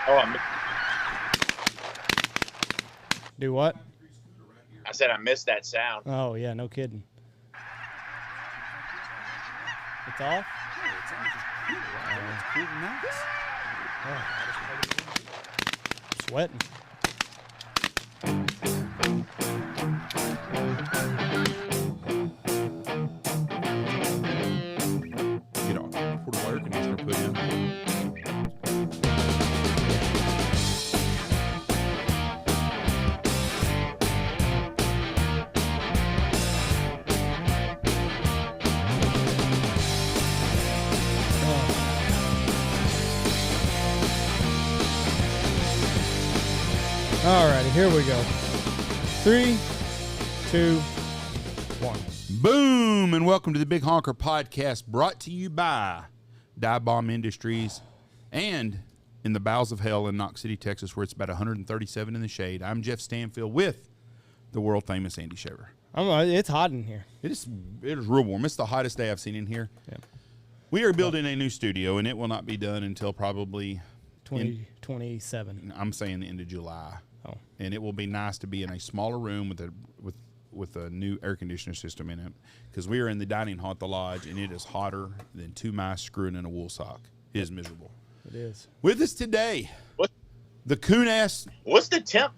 Oh, Do what? I said I missed that sound. Oh, yeah, no kidding. It's off? Yeah, it's on. It's cool and nice. Oh. Sweating. Get on. Portable air conditioner put in. All righty, here we go. 3, 2, 1. Boom, and welcome to the Big Honker Podcast, brought to you by Dive Bomb Industries and in the bowels of hell in Knox City, Texas, where it's about 137 in the shade. I'm Jeff Stanfield with the world-famous Andy Shaver. It's hot in here. It is real warm. It's the hottest day I've seen in here. Yeah. We are building a new studio, and it will not be done until probably 2027. I'm saying the end of July. Oh. And it will be nice to be in a smaller room with a new air conditioner system in it, because we are in the dining hall at the lodge, and it is hotter than two mice screwing in a wool sock. It is miserable. It is. With us today, the coon-ass. What's the temp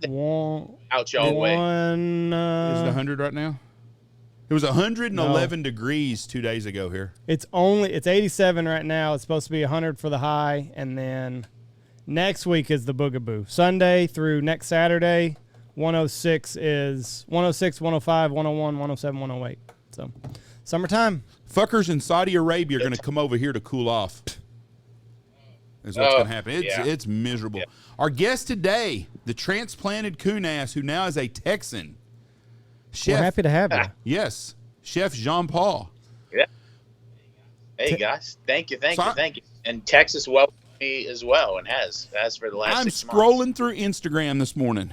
out y'all way? Is it 100 right now? It was 111 degrees 2 days ago here. It's 87 right now. It's supposed to be 100 for the high, and then next week is the boogaboo. Sunday through next Saturday, 106 is 106, 105, 101, 107, 108. So, summertime. Fuckers in Saudi Arabia are going to come over here to cool off. Is what's going to happen. It's miserable. Yeah. Our guest today, the transplanted coon-ass who now is a Texan. We're happy to have you. Yes, Chef Jean-Paul. Yeah. Hey, guys. Thank you. And Texas welcomed me as well, and has for the last 6 months. I'm scrolling through Instagram this morning.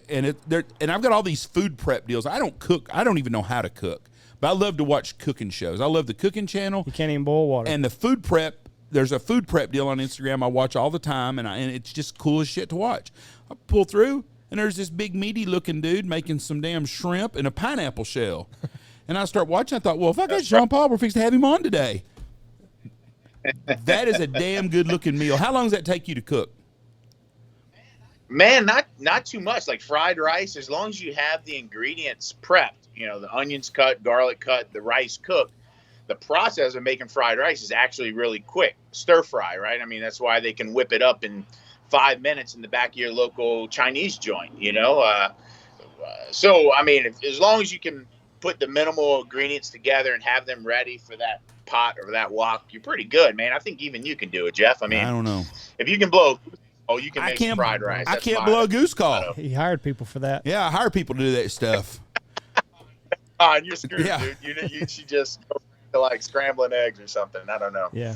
And I've got all these food prep deals. I don't cook. I don't even know how to cook. But I love to watch cooking shows. I love the cooking channel. You can't even boil water. And the food prep, there's a food prep deal on Instagram I watch all the time, and it's just cool as shit to watch. I pull through, and there's this big meaty-looking dude making some damn shrimp in a pineapple shell. And I start watching. I thought, well, if I got Jean-Paul, we're fixing to have him on today. That is a damn good-looking meal. How long does that take you to cook? Man, not too much. Like fried rice, as long as you have the ingredients prepped, the onions cut, garlic cut, the rice cooked. The process of making fried rice is actually really quick. Stir fry, right? I mean, that's why they can whip it up in 5 minutes in the back of your local Chinese joint, So, I mean, as long as you can put the minimal ingredients together and have them ready for that pot or that wok, you're pretty good, man. I think even you can do it, Jeff. I mean, I don't know. If you can blow, you can make some fried rice. I can't blow a goose call. He hired people for that. Yeah, I hire people to do that stuff. And you're screwed, dude. You should just go to like scrambling eggs or something. I don't know. Yeah.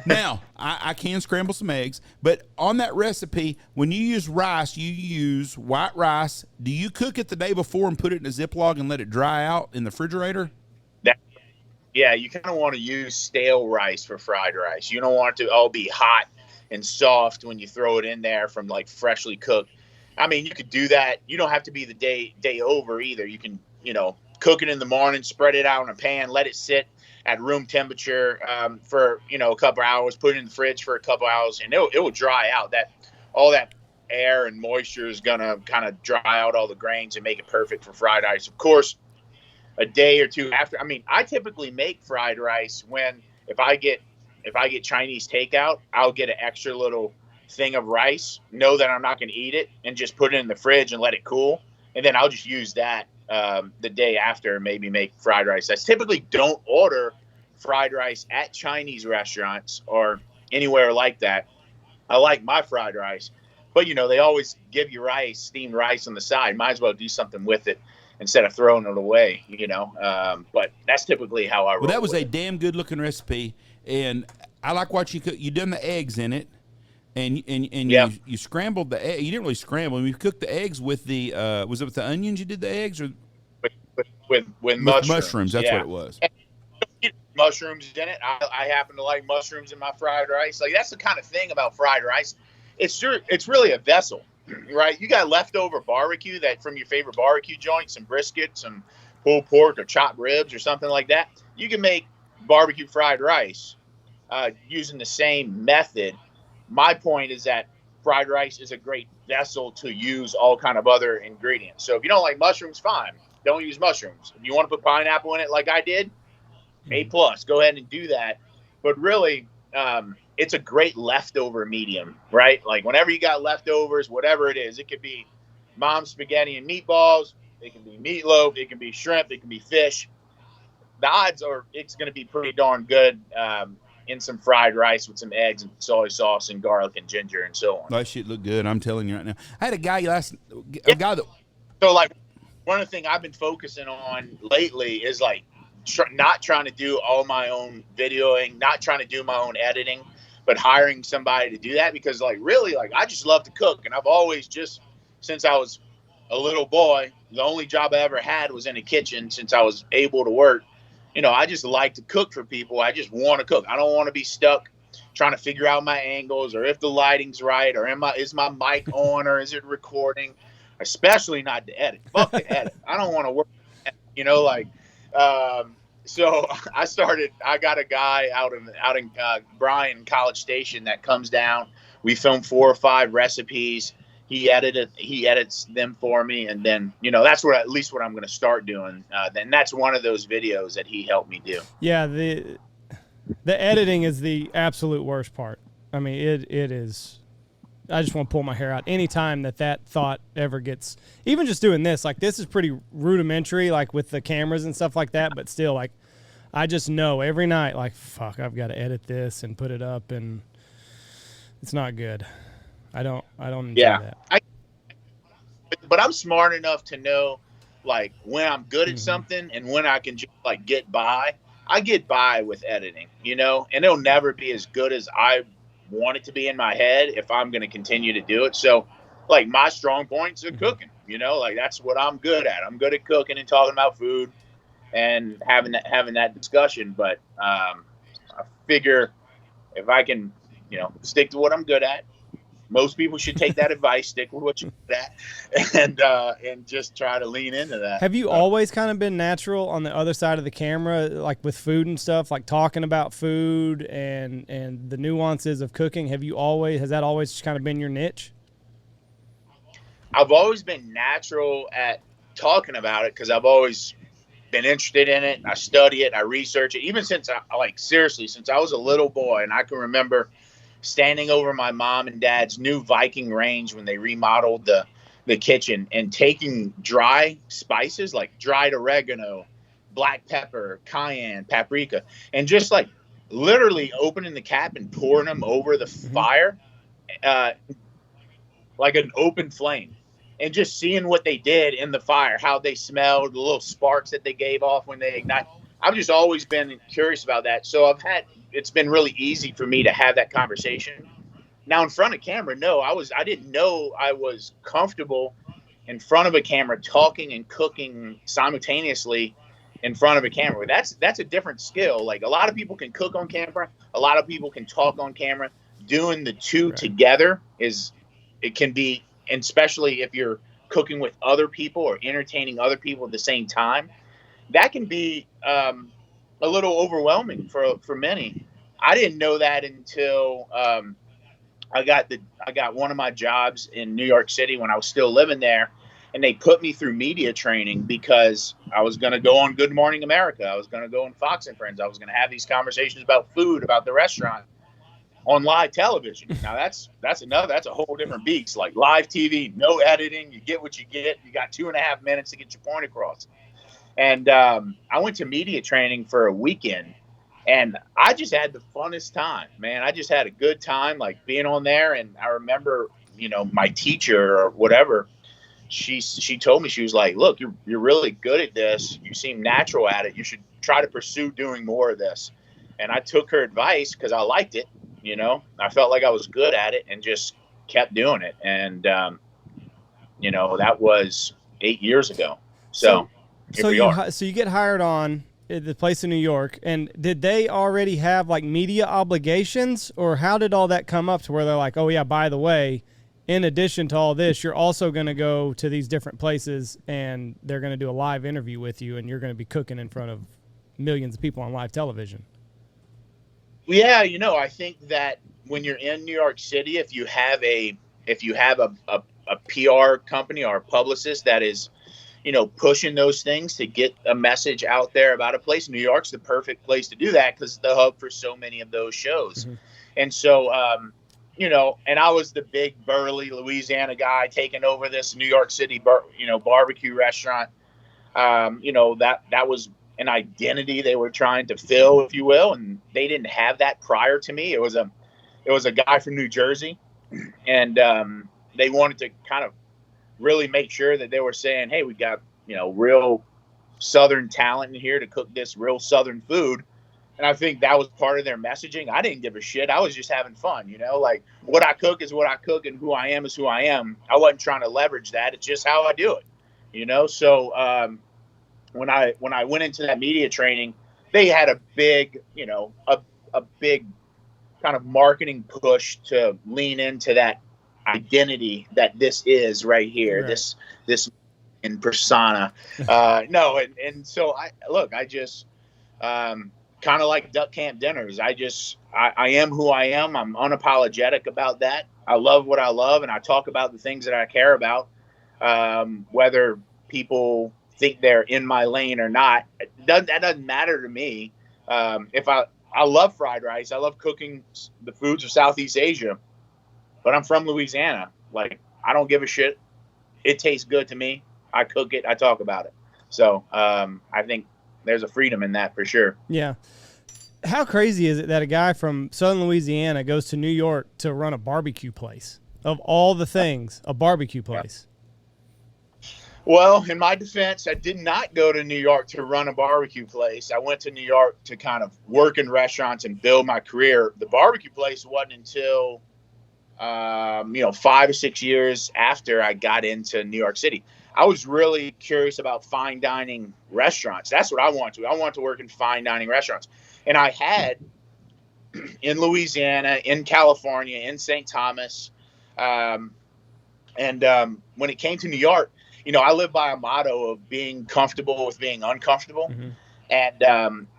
Now, I can scramble some eggs, but on that recipe, when you use rice, you use white rice. Do you cook it the day before and put it in a Ziploc and let it dry out in the refrigerator? Yeah, you kind of want to use stale rice for fried rice. You don't want it to all be hot and soft when you throw it in there from like freshly cooked. I mean, you could do that. You don't have to be the day over either. You can, cook it in the morning, spread it out in a pan, let it sit at room temperature for, a couple hours, put it in the fridge for a couple hours, and it will dry out. All that air and moisture is going to kind of dry out all the grains and make it perfect for fried rice. Of course, a day or two after. I mean, I typically make fried rice if I get Chinese takeout, I'll get an extra little thing of rice, know that I'm not going to eat it, and just put it in the fridge and let it cool. And then I'll just use that the day after, maybe make fried rice. I typically don't order fried rice at Chinese restaurants or anywhere like that. I like my fried rice, but they always give you steamed rice on the side. Might as well do something with it instead of throwing it away, but that's typically how I roll. Well, that was a damn good looking recipe, and I like what you cook. You done the eggs in it, and you scrambled the egg. You didn't really scramble them. You cooked the eggs with the was it with the onions? You did the eggs or with mushrooms? Mushrooms. That's what it was. mushrooms in it. I happen to like mushrooms in my fried rice. Like, that's the kind of thing about fried rice. It's really a vessel, right? You got leftover barbecue that from your favorite barbecue joint, some brisket, some pulled pork or chopped ribs or something like that. You can make barbecue fried rice using the same method. My point is that fried rice is a great vessel to use all kind of other ingredients. So if you don't like mushrooms, fine, don't use mushrooms. If you want to put pineapple in it like I did, A+, go ahead and do that. But really, it's a great leftover medium, right? Like, whenever you got leftovers, whatever it is, it could be mom's spaghetti and meatballs, it can be meatloaf, it can be shrimp, it can be fish. The odds are it's going to be pretty darn good in some fried rice with some eggs and soy sauce and garlic and ginger and so on. That shit look good. I'm telling you right now. I had a guy that. So, like, one of the things I've been focusing on lately is like not trying to do all my own videoing, not trying to do my own editing, but hiring somebody to do that, because like, really, like, I just love to cook. And I've always just, since I was a little boy, the only job I ever had was in a kitchen since I was able to work. You know, I just like to cook for people. I just want to cook. I don't want to be stuck trying to figure out my angles or if the lighting's right or is my mic on or is it recording, especially not to edit. Fuck the edit. I don't want to work, you know, like, so I got a guy out in Bryan, College Station, that comes down. We film 4 or 5 recipes. He edits them for me. And then, you know, that's at least what I'm going to start doing. Then that's one of those videos that he helped me do. Yeah. The editing is the absolute worst part. I mean, it is, I just want to pull my hair out anytime that thought ever gets, even just doing this, like, this is pretty rudimentary, like with the cameras and stuff like that, but still, like, I just know every night, like, fuck, I've got to edit this and put it up, and it's not good. I don't enjoy that. But I'm smart enough to know, like, when I'm good at something and when I can just, like, get by. I get by with editing, you know, and it'll never be as good as I want it to be in my head if I'm going to continue to do it. So, like, my strong points are cooking, you know, like, that's what I'm good at. I'm good at cooking and talking about food and having that discussion. But I figure if I can, you know, stick to what I'm good at, most people should take that advice, stick with what you're good at, and just try to lean into that. Have you always kind of been natural on the other side of the camera, like with food and stuff, like talking about food and the nuances of cooking? Has that always just kind of been your niche? I've always been natural at talking about it because I've always been interested in it. I study it, I research it, even since since I was a little boy, and I can remember standing over my mom and dad's new Viking range when they remodeled the kitchen and taking dry spices like dried oregano, black pepper, cayenne, paprika, and just like literally opening the cap and pouring them over the fire like an open flame, and just seeing what they did in the fire, how they smelled, the little sparks that they gave off when they ignite. I've just always been curious about that. So it's been really easy for me to have that conversation. Now, in front of camera, no, I didn't know I was comfortable in front of a camera talking and cooking simultaneously in front of a camera. That's a different skill. Like, a lot of people can cook on camera. A lot of people can talk on camera. Doing the two together it can be, and especially if you're cooking with other people or entertaining other people at the same time, that can be a little overwhelming for many. I didn't know that until I got one of my jobs in New York City when I was still living there, and they put me through media training because I was going to go on Good Morning America. I was going to go on Fox and Friends. I was going to have these conversations about food, about the restaurant on live television. Now that's a whole different beast. Like, live TV, no editing. You get what you get. You got 2.5 minutes to get your point across. And I went to media training for a weekend, and I just had the funnest time, man. I just had a good time, like, being on there. And I remember, you know, my teacher or whatever, she told me, she was like, look, you're really good at this. You seem natural at it. You should try to pursue doing more of this. And I took her advice because I liked it. You know, I felt like I was good at it and just kept doing it. And, you know, that was 8 years ago. So you get hired on the place in New York, and did they already have like media obligations, or how did all that come up to where they're like, oh yeah, by the way, in addition to all this, you're also going to go to these different places and they're going to do a live interview with you and you're going to be cooking in front of millions of people on live television? Yeah, I think that when you're in New York City, if you have a PR company or a publicist that is, pushing those things to get a message out there about a place, New York's the perfect place to do that because it's the hub for so many of those shows. Mm-hmm. And so, and I was the big burly Louisiana guy taking over this New York City, barbecue restaurant. That was an identity they were trying to fill, if you will, and they didn't have that prior to me. It was a guy from New Jersey, and they wanted to kind of really make sure that they were saying, hey, we got, real Southern talent in here to cook this real Southern food. And I think that was part of their messaging. I didn't give a shit. I was just having fun, like what I cook is what I cook and who I am is who I am. I wasn't trying to leverage that. It's just how I do it, So when I went into that media training, they had a big, a big kind of marketing push to lean into that identity that this is right here, right. This in persona. And so I just kind of like duck camp dinners. I am who I am. I'm unapologetic about that. I love what I love, and I talk about the things that I care about, whether people think they're in my lane or not. That doesn't matter to me. If I love fried rice. I love cooking the foods of Southeast Asia. But I'm from Louisiana. Like, I don't give a shit. It tastes good to me. I cook it. I talk about it. So I think there's a freedom in that for sure. Yeah. How crazy is it that a guy from Southern Louisiana goes to New York to run a barbecue place? Of all the things, a barbecue place. Yeah. Well, in my defense, I did not go to New York to run a barbecue place. I went to New York to kind of work in restaurants and build my career. The barbecue place wasn't until 5 or 6 years after I got into New York City. I was really curious about fine dining restaurants. That's what I want to. I want to work in fine dining restaurants. And I had in Louisiana, in California, in St. Thomas. When it came to New York, I live by a motto of being comfortable with being uncomfortable. Mm-hmm. And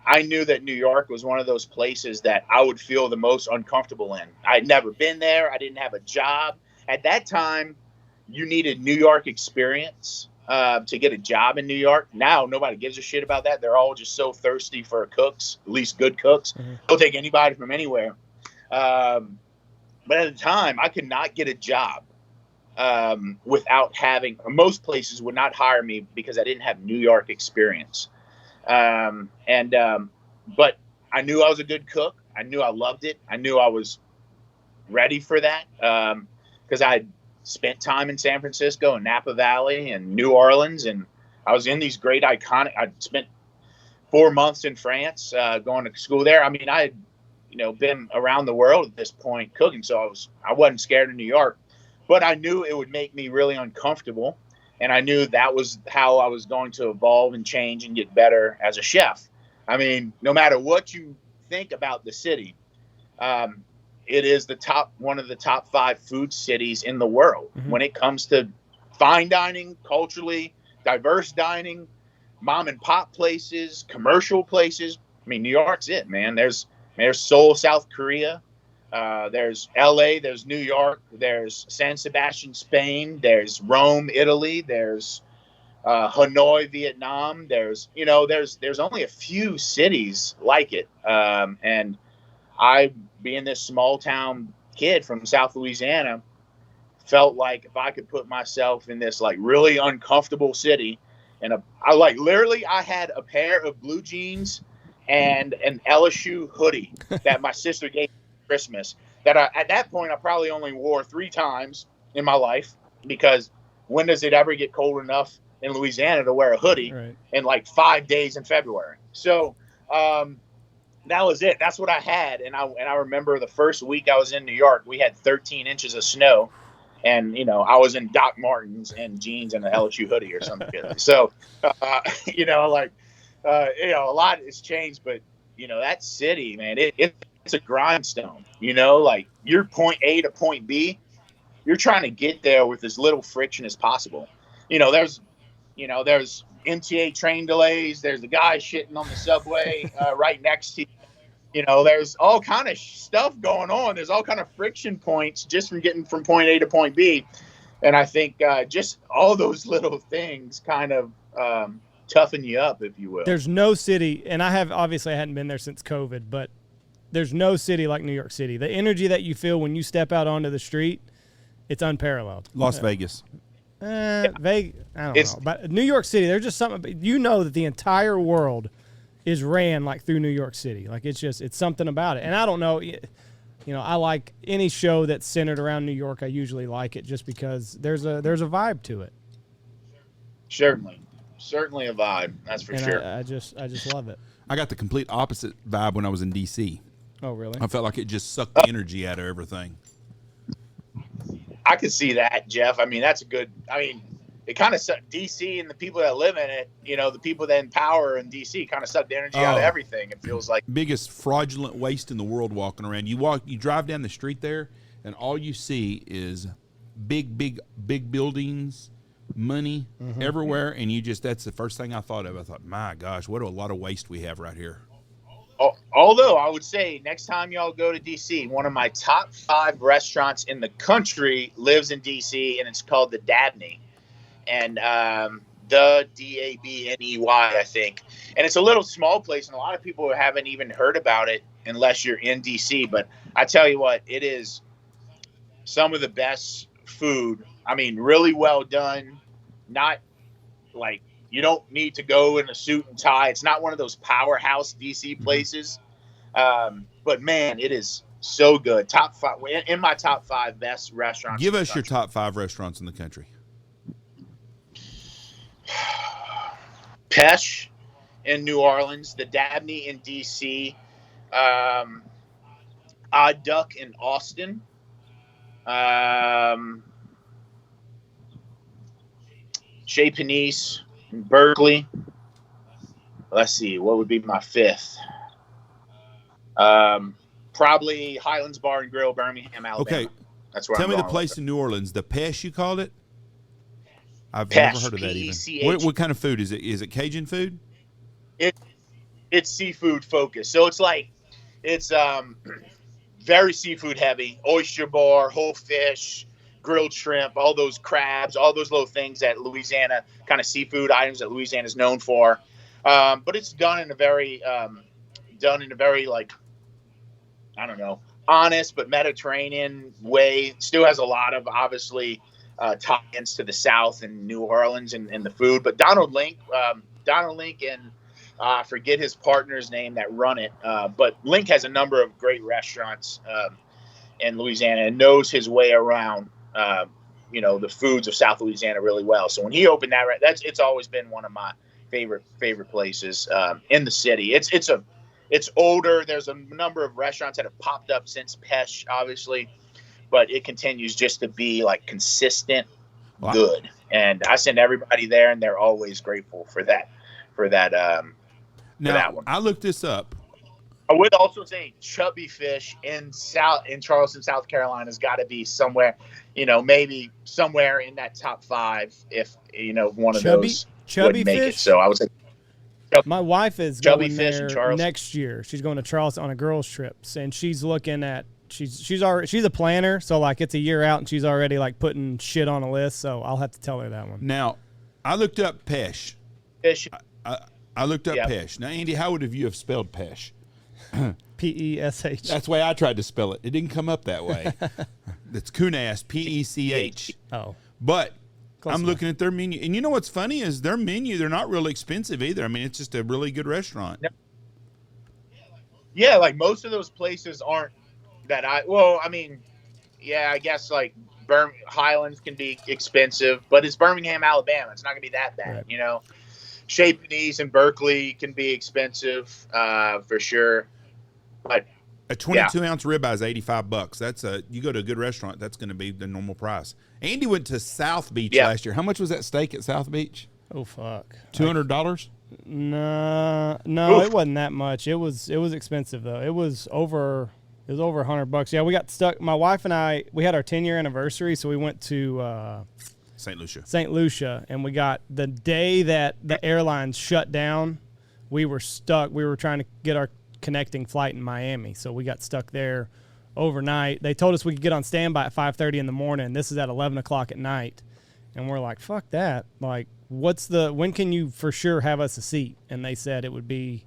I knew that New York was one of those places that I would feel the most uncomfortable in. I'd never been there. I didn't have a job. At that time, you needed New York experience to get a job in New York. Now, nobody gives a shit about that. They're all just so thirsty for cooks, at least good cooks. Mm-hmm. They'll take anybody from anywhere. But at the time, I could not get a job without having – most places would not hire me because I didn't have New York experience. But I knew I was a good cook. I knew I loved it. I knew I was ready for that because I had spent time in San Francisco and Napa Valley and New Orleans, and I was in these great iconic. I spent 4 months in France going to school there. I mean, I had been around the world at this point cooking, so I wasn't scared of New York, but I knew it would make me really uncomfortable. And I knew that was how I was going to evolve and change and get better as a chef. I mean, no matter what you think about the city, it is one of the top 5 food cities in the world. Mm-hmm. When it comes to fine dining, culturally diverse dining, mom and pop places, commercial places. I mean, New York's it, man. There's Seoul, South Korea. There's LA, there's New York, there's San Sebastian, Spain, there's Rome, Italy, there's Hanoi, Vietnam. There's only a few cities like it. And I, being this small town kid from South Louisiana, felt like if I could put myself in this like really uncomfortable city, and I had a pair of blue jeans and an LSU hoodie that my sister gave me for Christmas that at that point I probably only wore 3 times in my life, because when does it ever get cold enough in Louisiana to wear a hoodie in like 5 days in February? So that was it. That's what I had. And I remember the first week I was in New York, we had 13 inches of snow. And, I was in Doc Martens and jeans and an LSU hoodie or something. So, A lot has changed, but that city, man, it's a grindstone. Like you're point A to point B, you're trying to get there with as little friction as possible. There's MTA train delays. There's the guy shitting on the subway right next to you. There's all kind of stuff going on. There's all kind of friction points just from getting from point A to point B. And I think just all those little things kind of toughen you up, if you will. There's no city, and I hadn't been there since COVID, but there's no city like New York City. The energy that you feel when you step out onto the street, it's unparalleled. Las Vegas. Vegas, I don't know. But New York City, there's just something, that the entire world is ran like through New York City. Like it's something about it. And I don't know, I like any show that's centered around New York. I usually like it just because there's a vibe to it. Certainly a vibe. That's for sure. I just love it. I got the complete opposite vibe when I was in D.C. Oh, really? I felt like it just sucked the energy out of everything. I could see that, Jeff. I mean, that's a good. I mean, it kind of DC and the people that live in it. The people that in power in DC kind of suck the energy out of everything. It feels like biggest fraudulent waste in the world walking around. You drive down the street there, and all you see is big buildings, money everywhere, and that's the first thing I thought of. I thought, my gosh, what a lot of waste we have right here. Although I would say next time y'all go to D.C., one of my top 5 restaurants in the country lives in D.C., and it's called the Dabney. And the Dabney, I think. And it's a little small place, and a lot of people haven't even heard about it unless you're in D.C. But I tell you what, it is some of the best food. I mean, really well done. Not like you don't need to go in a suit and tie. It's not one of those powerhouse DC places. But man, it is so good. Top 5 in my top 5 best restaurants. Give us your top 5 restaurants in the country. Pesh in New Orleans, the Dabney in DC, Odd Duck in Austin, Chez Panisse in Berkeley. Let's see, what would be my 5th? Probably Highlands Bar and Grill, Birmingham, Alabama. Okay, that's where tell I'm me the going place in New Orleans, the Pesh you called it. I've Pesh, never heard of that even. P-E-C-H. What kind of food is it? Is it Cajun food? It's seafood focused, so it's very seafood heavy. Oyster bar, whole fish, grilled shrimp, all those crabs, all those little things that Louisiana kind of seafood items that Louisiana is known for. But it's done in a very like, I don't know, honest but Mediterranean way. Still has a lot of obviously tie-ins to the South and New Orleans and the food. But Donald Link and I forget his partner's name that run it. But Link has a number of great restaurants in Louisiana and knows his way around, the foods of South Louisiana really well. So when he opened that, it's always been one of my favorite places in the city. It's older. There's a number of restaurants that have popped up since Pesh, obviously, but it continues just to be like consistent, good. And I send everybody there, and they're always grateful for that. Now, that one. I looked this up. I would also say Chubby Fish in Charleston, South Carolina has got to be somewhere, maybe somewhere in that top 5 if one of those would make it. So I would say my wife is going there next year. She's going to Charleston on a girls' trip, and she's looking at she's a planner, so like it's a year out, and she's already like putting shit on a list. So I'll have to tell her that one. Now, I looked up Pesh. I looked up Pesh. Now, Andy, how would you have spelled Pesh? P-E-S-H. That's the way I tried to spell it. It didn't come up that way. It's Kunas, P-E-C-H. Oh. But I'm looking at their menu. And you know what's funny is their menu, they're not really expensive either. I mean, it's just a really good restaurant. Yeah, like most of those places aren't that I guess like Highlands can be expensive, but it's Birmingham, Alabama. It's not going to be that bad, right. Chez Panisse in Berkeley can be expensive for sure. But a 22-ounce ribeye is $85. That's you go to a good restaurant, that's going to be the normal price. Andy went to South Beach last year. How much was that steak at South Beach? Oh fuck, $200. No, Oof. it wasn't that much. It was expensive though. It was over $100. Yeah, we got stuck. My wife and I, we had our 10-year anniversary, so we went to St. Lucia. St. Lucia, and we got the day that the airlines shut down. We were stuck. We were trying to get our connecting flight in Miami, so we got stuck there overnight. They told us we could get on standby at 5:30 in the morning. This is at 11 o'clock at night, and we're like, "Fuck that!" Like, when can you for sure have us a seat? And they said it would be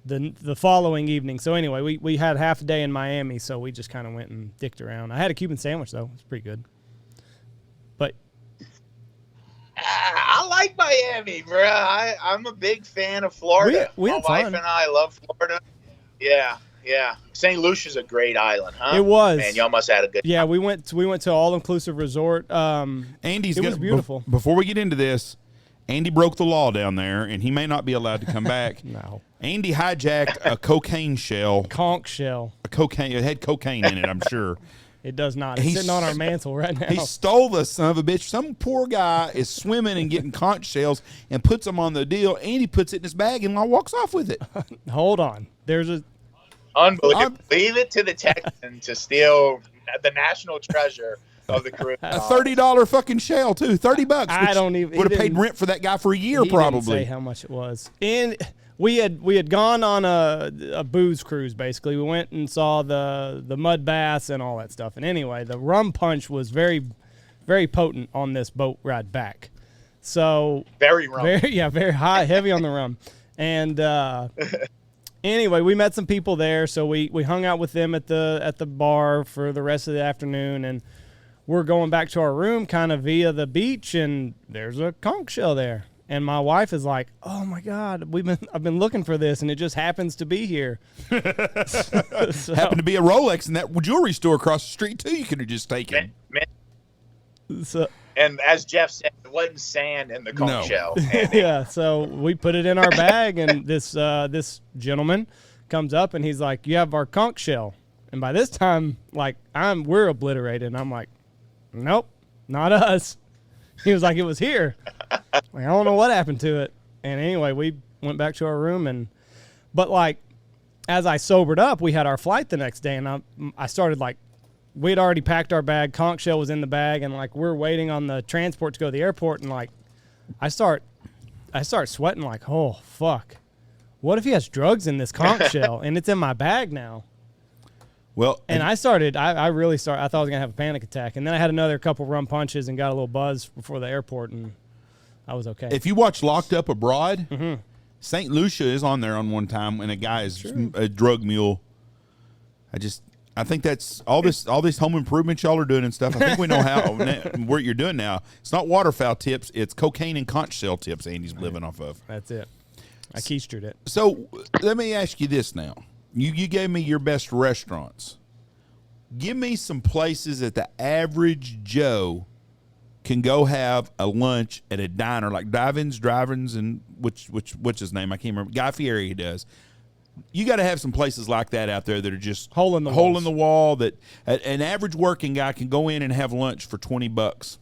the following evening. So anyway, we had half a day in Miami, so we just kind of went and dicked around. I had a Cuban sandwich though; it was pretty good. But I like Miami, bro. I'm a big fan of Florida. We My had wife fun. and I love Florida. Yeah. St. Lucia's a great island, huh? It was. Man, y'all must have had a good yeah, we went to an all-inclusive resort. Andy's it was beautiful. Before we get into this, Andy broke the law down there, and he may not be allowed to come back. No. Andy hijacked a cocaine shell. Conch shell. It had cocaine in it, I'm sure. It does not. It's sitting on our mantle right now. He stole the son of a bitch. Some poor guy is swimming and getting conch shells and puts them on the deal. Andy puts it in his bag and walks off with it. Hold on. There's a Unbelievable. Leave it to the Texan to steal the national treasure of the Caribbean. A $30 fucking shell too. $30. I don't even. Would have paid rent for that guy for a year, he probably. Didn't say how much it was. And we had gone on a booze cruise. Basically, we went and saw the mud baths and all that stuff. And anyway, the rum punch was very, very potent on this boat ride back. So Very rum. very high, heavy on the rum. And anyway, we met some people there, so we hung out with them at the bar for the rest of the afternoon, and we're going back to our room kind of via the beach, and there's a conch shell there. And my wife is like, "Oh my God, I've been looking for this, and it just happens to be here." So, Happened to be a Rolex in that jewelry store across the street too. You could have just taken. so And as Jeff said, it wasn't sand in the conch No. shell. yeah, so we put it in our bag, and this gentleman comes up, and he's like, "You have our conch shell." And by this time, like we're obliterated, and I'm like, "Nope, not us." He was like, "It was here." Like, I don't know what happened to it. And anyway, we went back to our room, but like as I sobered up, we had our flight the next day, and I started like, we'd already packed our bag. Conch shell was in the bag, and like we're waiting on the transport to go to the airport, and like I start sweating like, oh fuck, what if he has drugs in this conch shell and it's in my bag now? Well, And I really started. I thought I was gonna have a panic attack, and then I had another couple rum punches and got a little buzz before the airport, and I was okay. if you watch Locked Up Abroad, Mm-hmm. St. Lucia is on there on one time when a guy is a drug mule. I think that's all this home improvement y'all are doing and stuff. I think we know what you're doing now. It's not waterfowl tips. It's cocaine and conch shell tips Andy's living off of. That's it. I keistered it. So let me ask you this now. You gave me your best restaurants. Give me some places that the average Joe can go have a lunch at a diner like drive-ins, and which his name I can't remember. Guy Fieri does. You got to have some places like that out there that are just Hole in the wall that an average working guy can go in and have lunch for $20.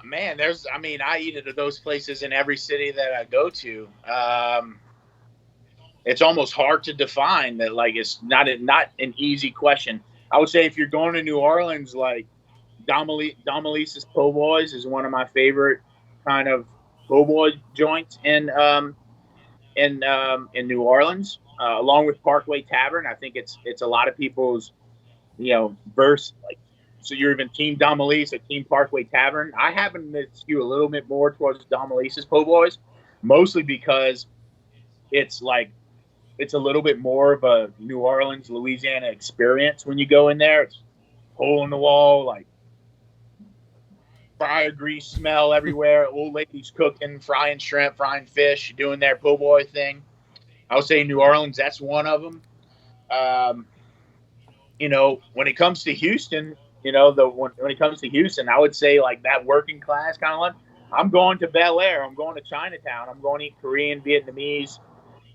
Man, I eat at those places in every city that I go to. It's almost hard to define that. Like, it's not an easy question. I would say if you're going to New Orleans, like Domalice's Po' Boys is one of my favorite kind of po' boy joints in New Orleans, along with Parkway Tavern. I think it's a lot of people's, verse, like, so you're even Team Domalice or Team Parkway Tavern. I happen to skew a little bit more towards Domalice's Po' Boys, mostly because it's a little bit more of a New Orleans, Louisiana experience when you go in there. It's hole in the wall, like fryer grease smell everywhere. Old ladies cooking, frying shrimp, frying fish, doing their po' boy thing. I would say New Orleans, that's one of them. When it comes to Houston, when it comes to Houston, I would say like that working class kind of lunch. I'm going to Bel Air. I'm going to Chinatown. I'm going to eat Korean, Vietnamese.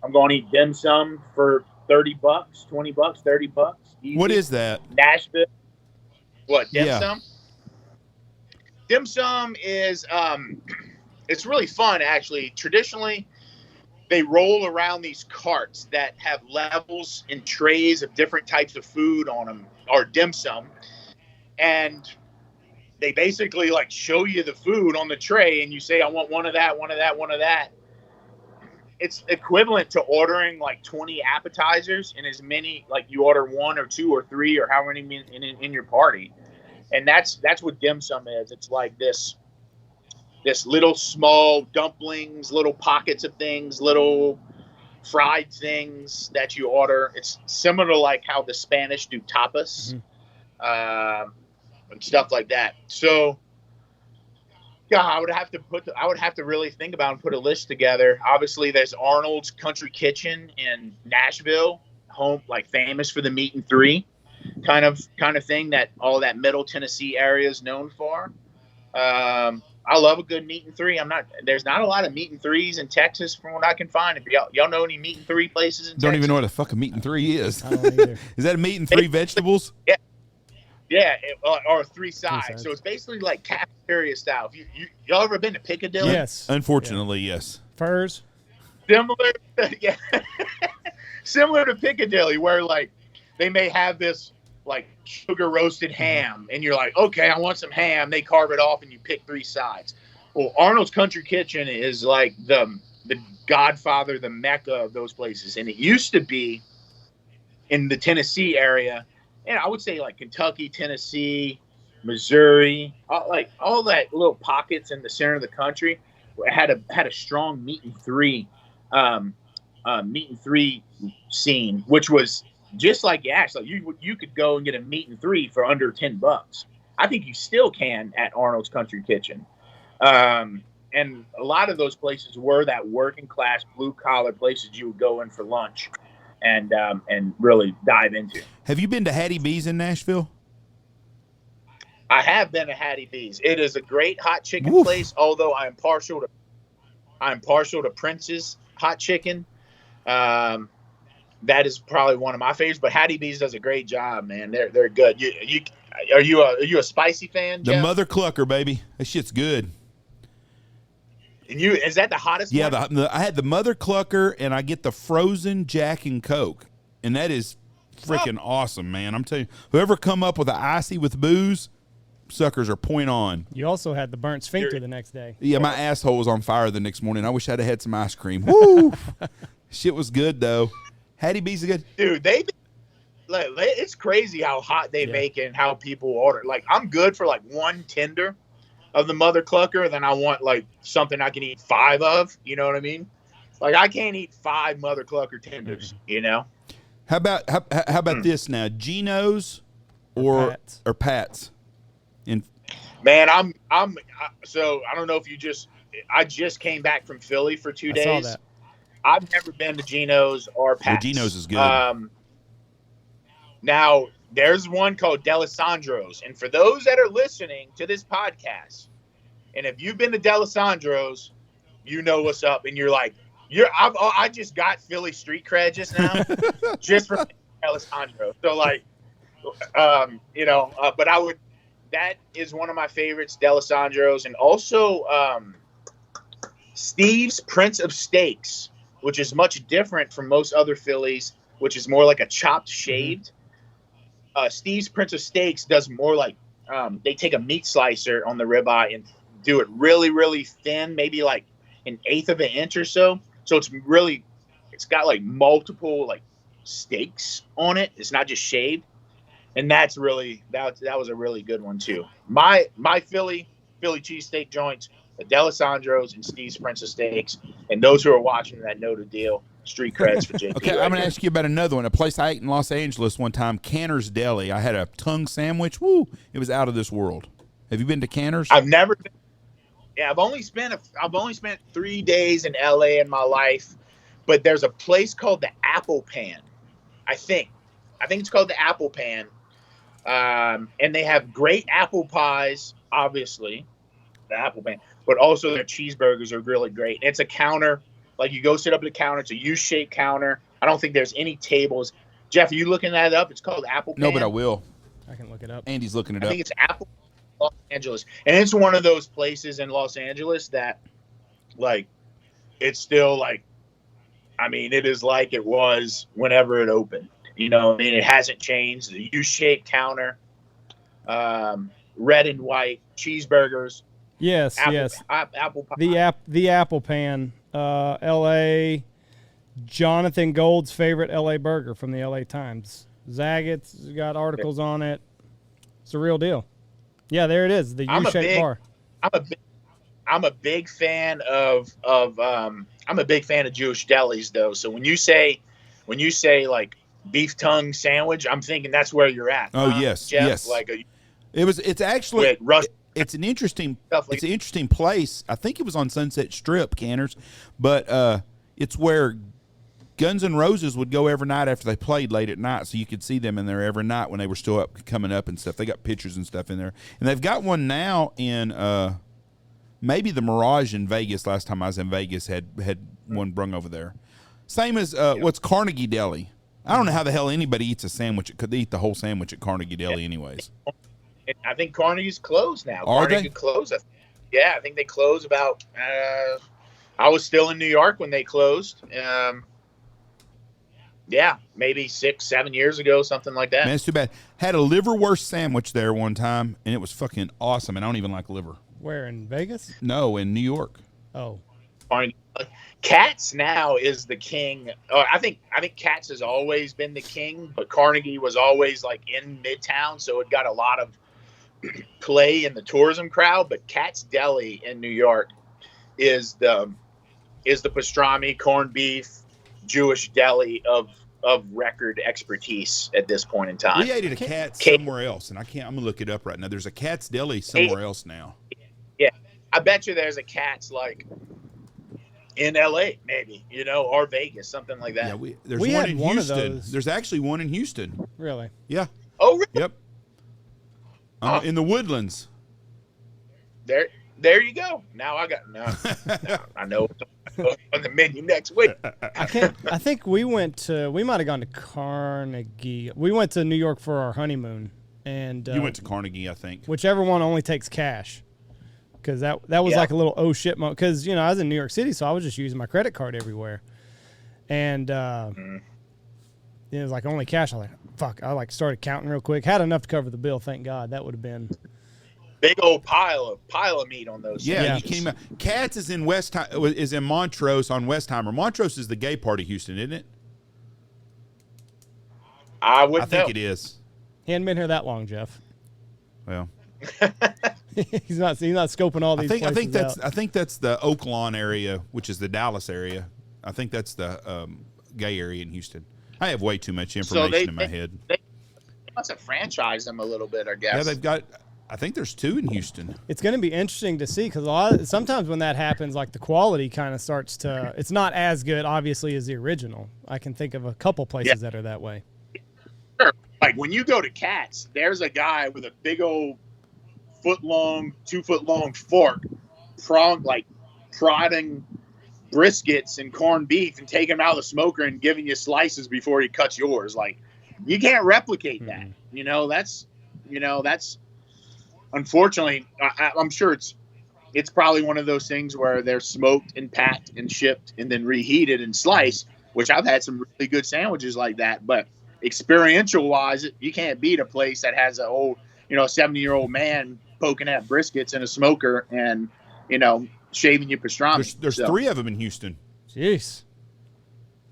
I'm going to eat dim sum for $30, $20, $30. Easy. What is that? Nashville. What, dim Yeah. sum? dim sum is it's really fun actually. Traditionally, they roll around these carts that have levels and trays of different types of food on them, or dim sum, and they basically like show you the food on the tray, and you say, I want one of that, one of that, one of that. It's equivalent to ordering like 20 appetizers and as many, like you order 1 or 2 or 3 or how many in your party. And that's what dim sum is. It's like this little small dumplings, little pockets of things, little fried things that you order. It's similar to like how the Spanish do tapas, and stuff like that. So yeah, I would have to really think about and put a list together. Obviously, there's Arnold's Country Kitchen in Nashville, home like famous for the meat and three kind of thing that all that Middle Tennessee area is known for. I love a good meat and three. There's not a lot of meat and threes in Texas from what I can find. If y'all know any meat and three places in Texas? Don't even know what a fucking meat and three is. I don't either. Is that meat and 3 vegetables? Yeah. Yeah, or 3 sides. So it's basically like cafeteria style. Y'all ever been to Piccadilly? Yes. Unfortunately, yes. Furs. Similar to Piccadilly, where like they may have this like sugar roasted ham, and you're like, okay, I want some ham. They carve it off, and you pick 3 sides. Well, Arnold's Country Kitchen is like the godfather, the mecca of those places, and it used to be in the Tennessee area. And I would say like Kentucky, Tennessee, Missouri, all that little pockets in the center of the country had a strong meat and three scene, which was just like Yash. Like you could go and get a meat and three for under $10. I think you still can at Arnold's Country Kitchen. And a lot of those places were that working class, blue collar places you would go in for lunch and really dive into. Have you been to Hattie B's in Nashville? I have been to Hattie B's. It is a great hot chicken place, although I'm partial to Prince's hot chicken. That is probably one of my favorites, but Hattie B's does a great job, man. They're good. Are you a spicy fan, Jeff? The Mother Clucker, baby. That shit's good. And is that the hottest one? Yeah, I had the Mother Clucker, and I get the frozen Jack and Coke, and that is freaking awesome, man. I'm telling you, whoever come up with an icy with booze, suckers are point on. You also had the burnt sphincter the next day. Yeah, my asshole was on fire the next morning. I wish I'd have had some ice cream. Woo! Shit was good, though. Hattie B's is good. Dude, it's crazy how hot they make it and how people order. Like, I'm good for like 1 tender of the Mother Clucker, then I want like something I can eat 5 of. You know what I mean? Like, I can't eat 5 Mother Clucker tenders. You know? How about this now? Geno's or Pat's? Man, so I don't know if I just came back from Philly for 2 days. I saw that. I've never been to Geno's or Pat's. Well, Geno's is good. Now, there's one called D'Alessandro's. And for those that are listening to this podcast, and if you've been to D'Alessandro's, you know what's up. And you're like, I just got Philly street cred just now, just from D'Alessandro's. So, like, but that is one of my favorites, D'Alessandro's. And also Steve's Prince of Steaks, which is much different from most other Phillies, which is more like a chopped shaved. Steve's Prince of Steaks does more like they take a meat slicer on the ribeye and do it really, really thin, maybe like 1/8 of an inch or so. So it's got like multiple like steaks on it. It's not just shaved, and that was a really good one too. My Philly cheesesteak joints, the D'Alessandro's and Steve's Prince of Steaks, and those who are watching that know the deal. Street creds for JP. Okay, I'm going to ask you about another one. A place I ate in Los Angeles one time, Canner's Deli. I had a tongue sandwich. Woo! It was out of this world. Have you been to Canner's? I've never been. Yeah, I've only spent 3 days in LA in my life, but there's a place called the Apple Pan. I think it's called the Apple Pan, and they have great apple pies. Obviously, the Apple Pan, but also their cheeseburgers are really great. It's a counter. Like, you go sit up at the counter. It's a U-shaped counter. I don't think there's any tables. Jeff, are you looking that up? It's called Apple Pan. No, but I will. I can look it up. Andy's looking it up. I think it's Apple. Los Angeles, and it's one of those places in Los Angeles that, like, it's still like, I mean, it is like it was whenever it opened. You know, I mean, it hasn't changed. The U-shaped counter, red and white cheeseburgers. Yes, apple pie. The apple pan. L.A. Jonathan Gold's favorite L.A. burger from the L.A. Times. Zaggett's got articles on it. It's a real deal. Yeah, there it is. The U-shaped bar. I'm a big fan of Jewish delis though. So when you say like beef tongue sandwich, I'm thinking that's where you're at. Oh yes, Jeff? yes. Like it's actually it's an interesting it's an interesting place. I think it was on Sunset Strip, Canners, but it's where Guns N' Roses would go every night after they played late at night, so you could see them in there every night when they were still coming up and stuff. They got pictures and stuff in there, and they've got one now in maybe the Mirage in Vegas. Last time I was in Vegas, had one brung over there. Same as what's Carnegie Deli. I don't know how the hell anybody eats a sandwich. Could eat the whole sandwich at Carnegie Deli, anyways. I think Carnegie's closed now. Are Carnegie they? Closed. Yeah, I think they closed about. I was still in New York when they closed. Yeah, maybe 6-7 years ago, something like that. Man, it's too bad. Had a liverwurst sandwich there one time, and it was fucking awesome. And I don't even like liver. Where, in Vegas? No, in New York. Oh. Katz now is the king. I think Katz has always been the king, but Carnegie was always like in Midtown, so it got a lot of play in the tourism crowd. But Katz Deli in New York is the pastrami, corned beef, Jewish deli of record expertise at this point in time. We ate at a Katz somewhere else, and I'm gonna look it up right now. There's a Katz Deli somewhere else now. Yeah, I bet you there's a Katz like in LA, maybe, or Vegas, something like that. Yeah, there's one in Houston. There's actually one in Houston. Really? Yeah. Oh, really? Yep. In the Woodlands. There you go. Now I know on the menu next week. I think we might have gone to Carnegie. We went to New York for our honeymoon, and you went to Carnegie, I think. Whichever one only takes cash, because that was like a little oh shit moment. Because I was in New York City, so I was just using my credit card everywhere, and it was like only cash. I was like, fuck. I started counting real quick. Had enough to cover the bill. Thank God. That would have been. Big old pile of meat on those. Yeah, you came out. Katz is in Montrose on Westheimer. Montrose is the gay part of Houston, isn't it? I think it is. He hadn't been here that long, Jeff. Well, he's not scoping all these. I think that's the Oak Lawn area, which is the Dallas area. I think that's the gay area in Houston. I have way too much information in my head. They must have franchised them a little bit, I guess. Yeah, they've got. I think there's 2 in Houston. It's going to be interesting to see because sometimes when that happens, like the quality kind of starts to. It's not as good, obviously, as the original. I can think of a couple places that are that way. Sure. Like when you go to Katz, there's a guy with a big old 2-foot-long fork, prodding briskets and corned beef and taking them out of the smoker and giving you slices before he cuts yours. Like you can't replicate that. That's. Unfortunately, I'm sure it's probably one of those things where they're smoked and packed and shipped and then reheated and sliced, which I've had some really good sandwiches like that. But experiential wise, you can't beat a place that has a 70-year-old man poking at briskets in a smoker and, shaving your pastrami. There's 3 of them in Houston. Jeez.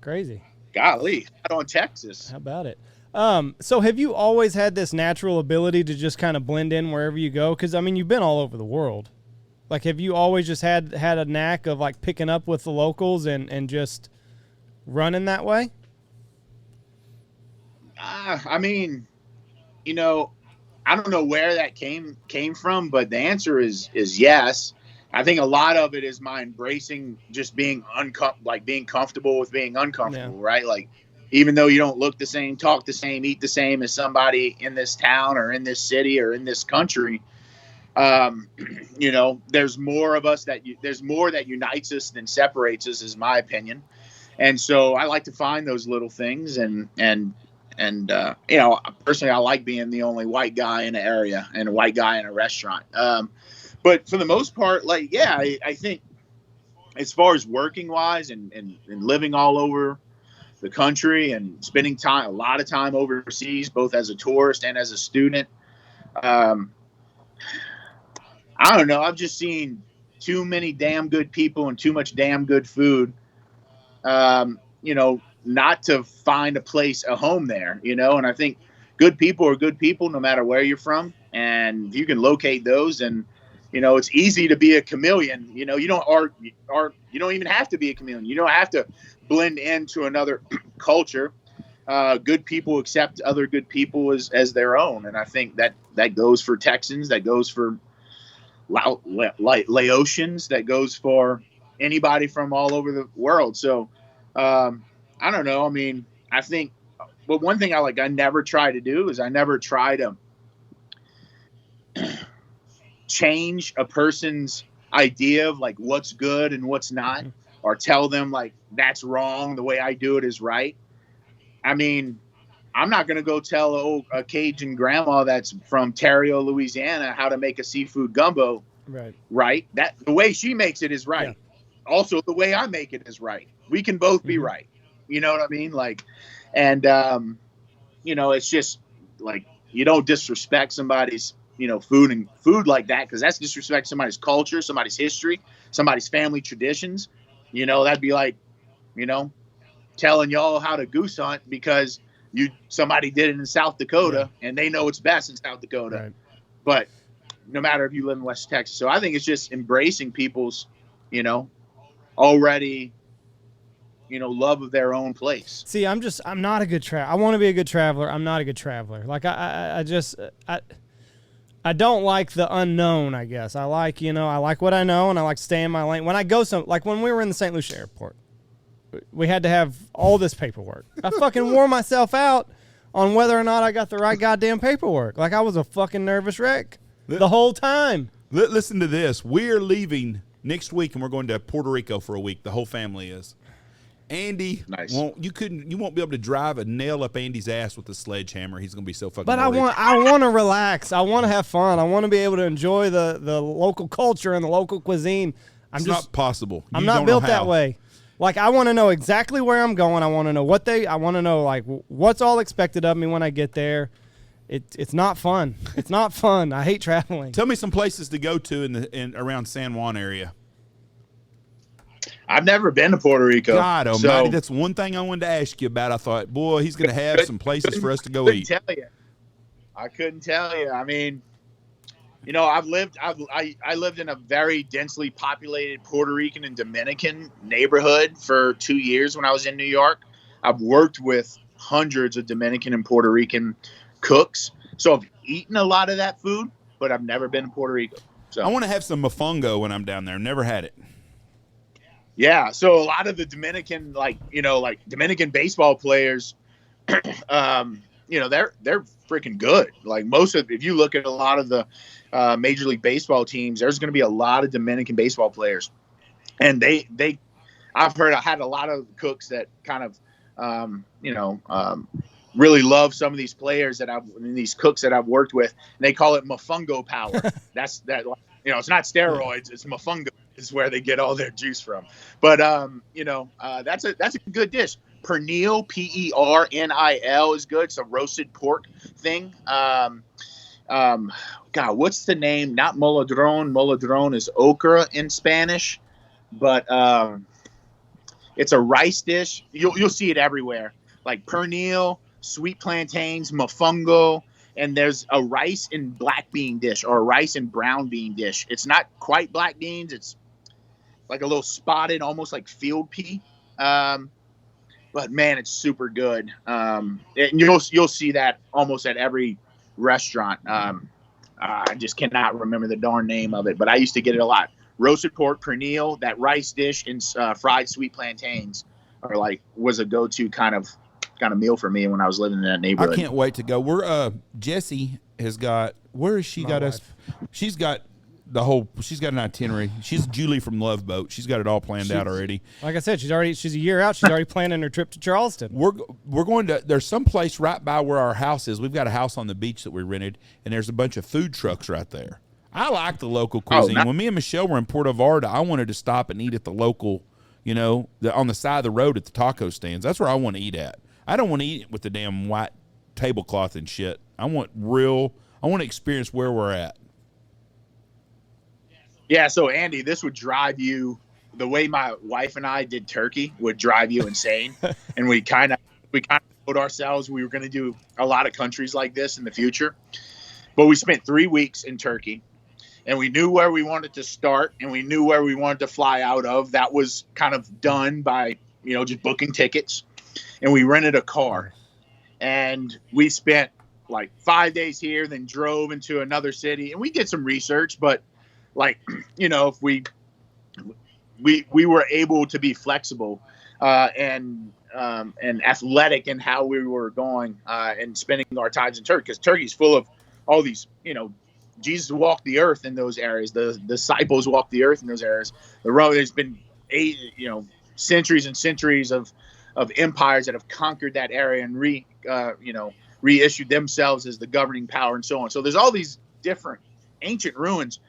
Crazy. Golly. Out on Texas. How about it? So have you always had this natural ability to just kind of blend in wherever you go? Because, you've been all over the world. Like, have you always just had a knack of, like, picking up with the locals and just running that way? I don't know where that came from, but the answer is yes. I think a lot of it is my embracing just being being comfortable with being uncomfortable, right? Like, even though you don't look the same, talk the same, eat the same as somebody in this town or in this city or in this country, there's more of us there's more that unites us than separates us, is my opinion. And so I like to find those little things and And personally, I like being the only white guy in the area and a white guy in a restaurant. But for the most part, like, yeah, I think as far as working wise and living all over the country and spending a lot of time overseas, both as a tourist and as a student, I don't know. I've just seen too many damn good people and too much damn good food, not to find a home there, and I think good people are good people no matter where you're from. And if you can locate those, and, it's easy to be a chameleon. You don't even have to be a chameleon. You don't have to blend into another culture. Good people accept other good people as their own. And I think that goes for Texans, that goes for Laotians, that goes for anybody from all over the world. So, I don't know. I mean, I think, but one thing I never try to do is I never try to change a person's idea of like what's good and what's not, or tell them like that's wrong, the way I do it is right. I mean, I'm not going to go tell a Cajun grandma that's from Terrio, Louisiana, how to make a seafood gumbo. Right. That the way she makes it is right. Yeah. Also, the way I make it is right. We can both be right. You know what I mean? Like, and, it's just like, you don't disrespect somebody's, food like that, because that's disrespect somebody's culture, somebody's history, somebody's family traditions. That'd be like, telling y'all how to goose hunt because somebody did it in South Dakota and they know it's best in South Dakota. Right. But no matter if you live in West Texas. So I think it's just embracing people's, already, love of their own place. See, I'm not a good traveler. I want to be a good traveler. I'm not a good traveler. Like I don't like the unknown, I guess. I like what I know, and I like stay in my lane. When I go like when we were in the St. Lucia airport, we had to have all this paperwork. I fucking wore myself out on whether or not I got the right goddamn paperwork. Like I was a fucking nervous wreck the whole time. Listen to this. We're leaving next week, and we're going to Puerto Rico for a week. The whole family is. Andy, nice. You won't be able to drive a nail up Andy's ass with a sledgehammer. He's going to be so fucking. But I want to relax. I want to have fun. I want to be able to enjoy the local culture and the local cuisine. It's not possible. I'm not built that way. Like I want to know exactly where I'm going. I want to know I want to know like what's all expected of me when I get there. It's not fun. It's not fun. I hate traveling. Tell me some places to go to in around San Juan area. I've never been to Puerto Rico. God almighty, that's one thing I wanted to ask you about. I thought, boy, he's going to have some places for us to go eat. I couldn't tell you. I mean, I lived in a very densely populated Puerto Rican and Dominican neighborhood for 2 years when I was in New York. I've worked with hundreds of Dominican and Puerto Rican cooks. So I've eaten a lot of that food, but I've never been to Puerto Rico. So I want to have some mofongo when I'm down there. Never had it. Yeah, so a lot of the Dominican, Dominican baseball players, they're freaking good. Like if you look at a lot of the Major League Baseball teams, there's going to be a lot of Dominican baseball players, and I had a lot of cooks that kind of, really love some of these players these cooks that I've worked with, and they call it mofongo power. It's not steroids, it's mofongo. Is where they get all their juice from. But that's a good dish. Pernil, Pernil is good. It's a roasted pork thing. God, what's the name? Not moladron. Moladron is okra in Spanish, but it's a rice dish. You'll see it everywhere. Like pernil, sweet plantains, mofongo, and there's a rice and black bean dish or a rice and brown bean dish. It's not quite black beans. It's like a little spotted, almost like field pea. But man, it's super good. And you'll see that almost at every restaurant. I just cannot remember the darn name of it, but I used to get it a lot. Roasted pork, pernil, that rice dish, and fried sweet plantains was a go-to kind of meal for me when I was living in that neighborhood. I can't wait to go. We're Jessie has got. Where has she got us? She's got She's got an itinerary. She's Julie from Love Boat. She's got it all planned out already. Like I said, she's a year out. She's already planning her trip to Charleston. We're going to, there's some place right by where our house is. We've got a house on the beach that we rented, and there's a bunch of food trucks right there. I like the local cuisine. When me and Michelle were in Puerto Vallarta, I wanted to stop and eat at the local, on the side of the road at the taco stands. That's where I want to eat at. I don't want to eat with the damn white tablecloth and shit. I want to experience where we're at. Yeah, so Andy, this would drive you, the way my wife and I did turkey would drive you insane. And we kind of told ourselves we were going to do a lot of countries like this in the future. But we spent 3 weeks in Turkey, and we knew where we wanted to start, and we knew where we wanted to fly out of. That was kind of done by, just booking tickets. And we rented a car, and we spent like 5 days here, then drove into another city, and we did some research, but if we were able to be flexible and athletic in how we were going and spending our times in Turkey, because Turkey's full of all these, Jesus walked the earth in those areas. The disciples walked the earth in those areas. There's been centuries and centuries of empires that have conquered that area and reissued themselves as the governing power and so on. So there's all these different ancient ruins.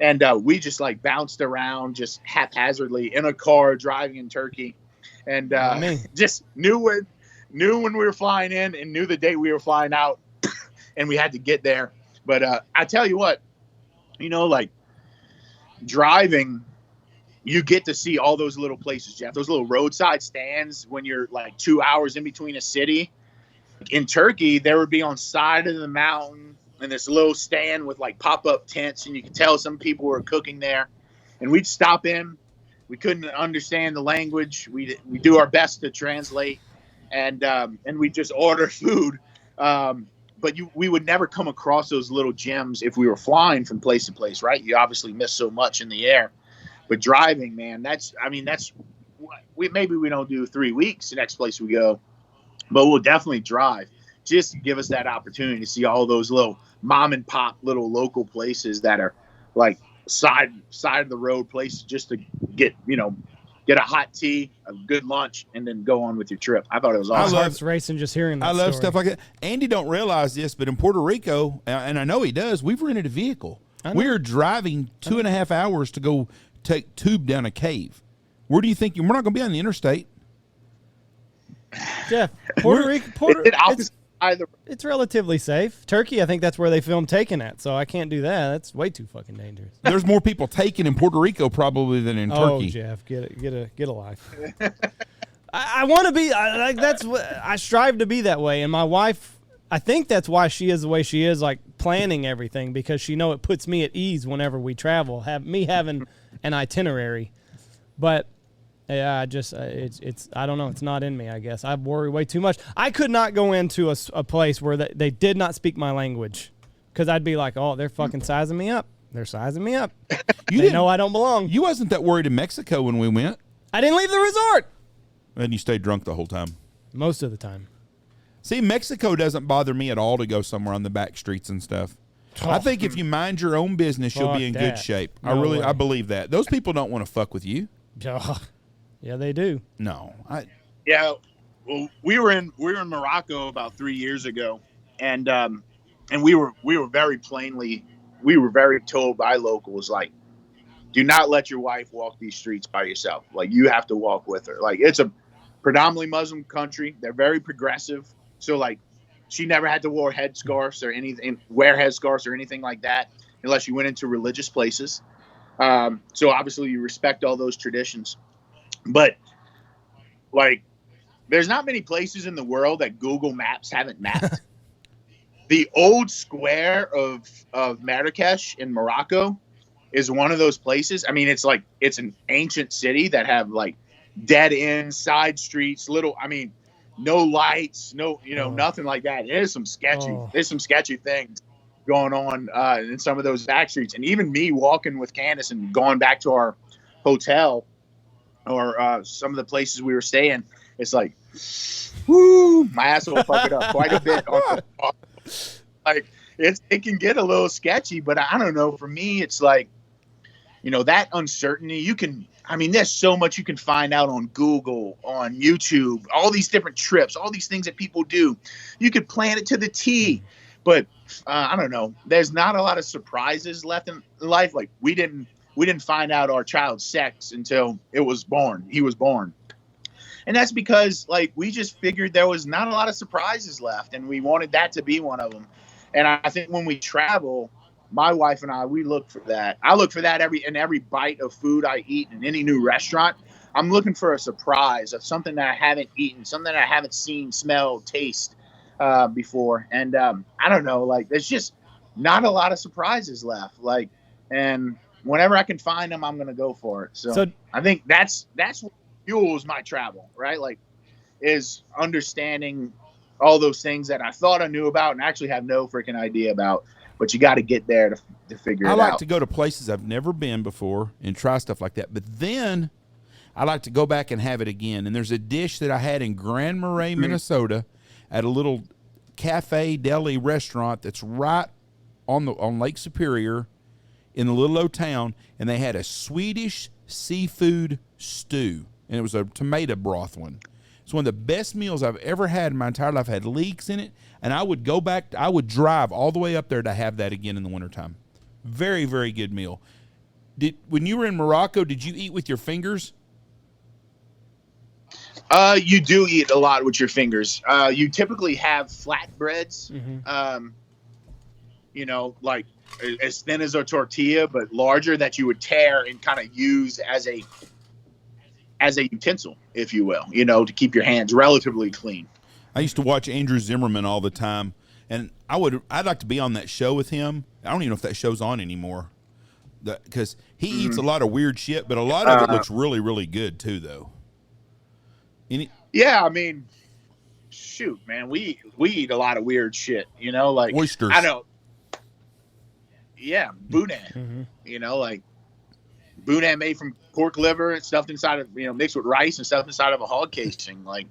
And we just bounced around just haphazardly in a car driving in Turkey, and just knew when we were flying in and knew the date we were flying out, and we had to get there. But I tell you what, driving, you get to see all those little places, Jeff. Those little roadside stands when you're 2 hours in between a city. In Turkey, there would be on side of the mountain, and this little stand with pop-up tents, and you could tell some people were cooking there. And we'd stop in. We couldn't understand the language. We do our best to translate, and we just order food. But we would never come across those little gems if we were flying from place to place, right? You obviously miss so much in the air. But driving, man, maybe we don't do 3 weeks the next place we go, but we'll definitely drive just to give us that opportunity to see all those little mom and pop little local places that are side of the road places, just to get a hot tea, a good lunch, and then go on with your trip. I thought it was awesome. I love racing just hearing that. I love story. stuff like that. Andy don't realize this, but in Puerto Rico, and I know he does, we've rented a vehicle. We are driving 2.5 hours to go take tube down a cave. Where do you think we're not going to be on the interstate? Jeff, Puerto Rico, it's relatively safe. Turkey, I think that's where they filmed Taken at, so I can't do that. That's way too fucking dangerous. There's more people taken in Puerto Rico probably than in Turkey. Oh, Jeff, get a life. I want to be. That's what I strive to be that way, and my wife, I think that's why she is the way she is, planning everything, because she it puts me at ease whenever we travel. Having an itinerary, but. Yeah, it's I don't know. It's not in me, I guess. I worry way too much. I could not go into a place where they did not speak my language, because I'd be like, oh, they're fucking sizing me up. They're sizing me up. They know I don't belong. You wasn't that worried in Mexico when we went. I didn't leave the resort. And you stayed drunk the whole time. Most of the time. See, Mexico doesn't bother me at all to go somewhere on the back streets and stuff. I think if you mind your own business, you'll be in good shape. I believe that. Those people don't want to fuck with you. Yeah, they do. No, well, we were in Morocco about 3 years ago, and we were very told by locals, do not let your wife walk these streets by yourself. You have to walk with her. It's a predominantly Muslim country. They're very progressive, so she never had to wear headscarves or anything like that unless you went into religious places. So obviously you respect all those traditions. But there's not many places in the world that Google Maps haven't mapped. The old square of Marrakesh in Morocco is one of those places. I mean, it's an ancient city that have dead end side streets, no lights, nothing like that. There's some sketchy things going on in some of those back streets. And even me walking with Candace and going back to our hotel, or some of the places we were staying, it's whoo, my ass will fuck it up quite a bit. It can get a little sketchy, but I don't know. For me, it's that uncertainty, there's so much you can find out on Google, on YouTube, all these different trips, all these things that people do. You could plan it to the T, but I don't know. There's not a lot of surprises left in life. Like we didn't find out our child's sex until he was born. And that's because like we just figured there was not a lot of surprises left, and we wanted that to be one of them. And I think when we travel, my wife and I, we look for that. I look for that every bite of food I eat in any new restaurant. I'm looking for a surprise of something that I haven't eaten, something that I haven't seen, smelled, taste before. And I don't know, like there's just not a lot of surprises left. Like, and whenever I can find them, I'm gonna go for it. So I think that's what fuels my travel, right? Like, is understanding all those things that I thought I knew about and actually have no freaking idea about. But you got to get there to figure it out. I like to go to places I've never been before and try stuff like that. But then I like to go back and have it again. And there's a dish that I had in Grand Marais, Minnesota, at a little cafe deli restaurant that's right on Lake Superior in the little old town. And they had a Swedish seafood stew. And it was a tomato broth one. It's one of the best meals I've ever had in my entire life. Had leeks in it, and I would go back. I would drive all the way up there to have that again in the wintertime. Very, very good meal. When you were in Morocco, did you eat with your fingers? You do eat a lot with your fingers. You typically have flatbreads, like as thin as a tortilla, but larger, that you would tear and kind of use as a utensil, if you will, to keep your hands relatively clean. I used to watch Andrew Zimmerman all the time, and I'd like to be on that show with him. I don't even know if that show's on anymore, because he eats a lot of weird shit, but a lot of it looks really, really good too, though. Yeah, I mean, shoot, man, we eat a lot of weird shit, like oysters. I know. Yeah, boudin, like boudin made from pork liver and stuffed inside of, mixed with rice and stuffed inside of a hog casing. Like,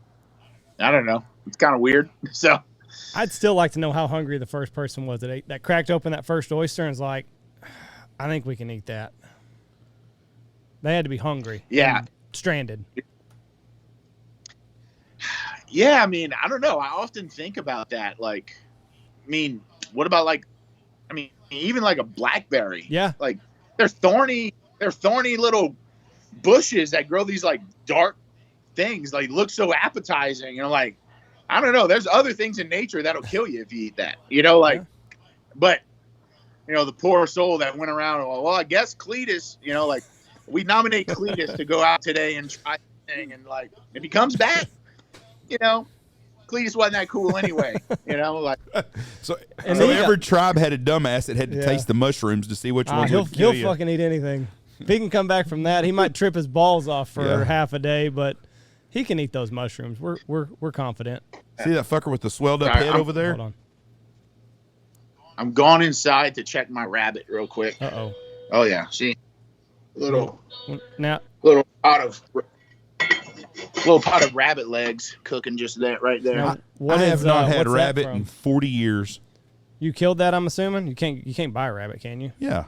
I don't know. It's kind of weird. So I'd still like to know how hungry the first person was that cracked open that first oyster and was like, I think we can eat that. They had to be hungry. Yeah. Stranded. Yeah. I mean, I don't know. I often think about that. Like, I mean, what about even like a blackberry? Yeah. Like they're thorny little bushes that grow these like dark things, like look so appetizing. Like, I don't know. There's other things in nature that'll kill you if you eat that, but the poor soul that went around, well, I guess Cletus, like we nominate Cletus to go out today and try the thing. And like, if he comes back, Cletus wasn't that cool anyway, like. So every tribe had a dumbass that had to taste the mushrooms to see which ones would kill you. He'll fucking eat anything. If he can come back from that, he might trip his balls off for half a day, but he can eat those mushrooms. We're confident. See that fucker with the swelled up head over there? Hold on. I'm going inside to check my rabbit real quick. Uh-oh. Oh yeah, see, little pot of rabbit legs cooking just right there. Now, I have not had what's that rabbit from? in 40 years. You killed that, I'm assuming? You can't buy a rabbit, can you? Yeah.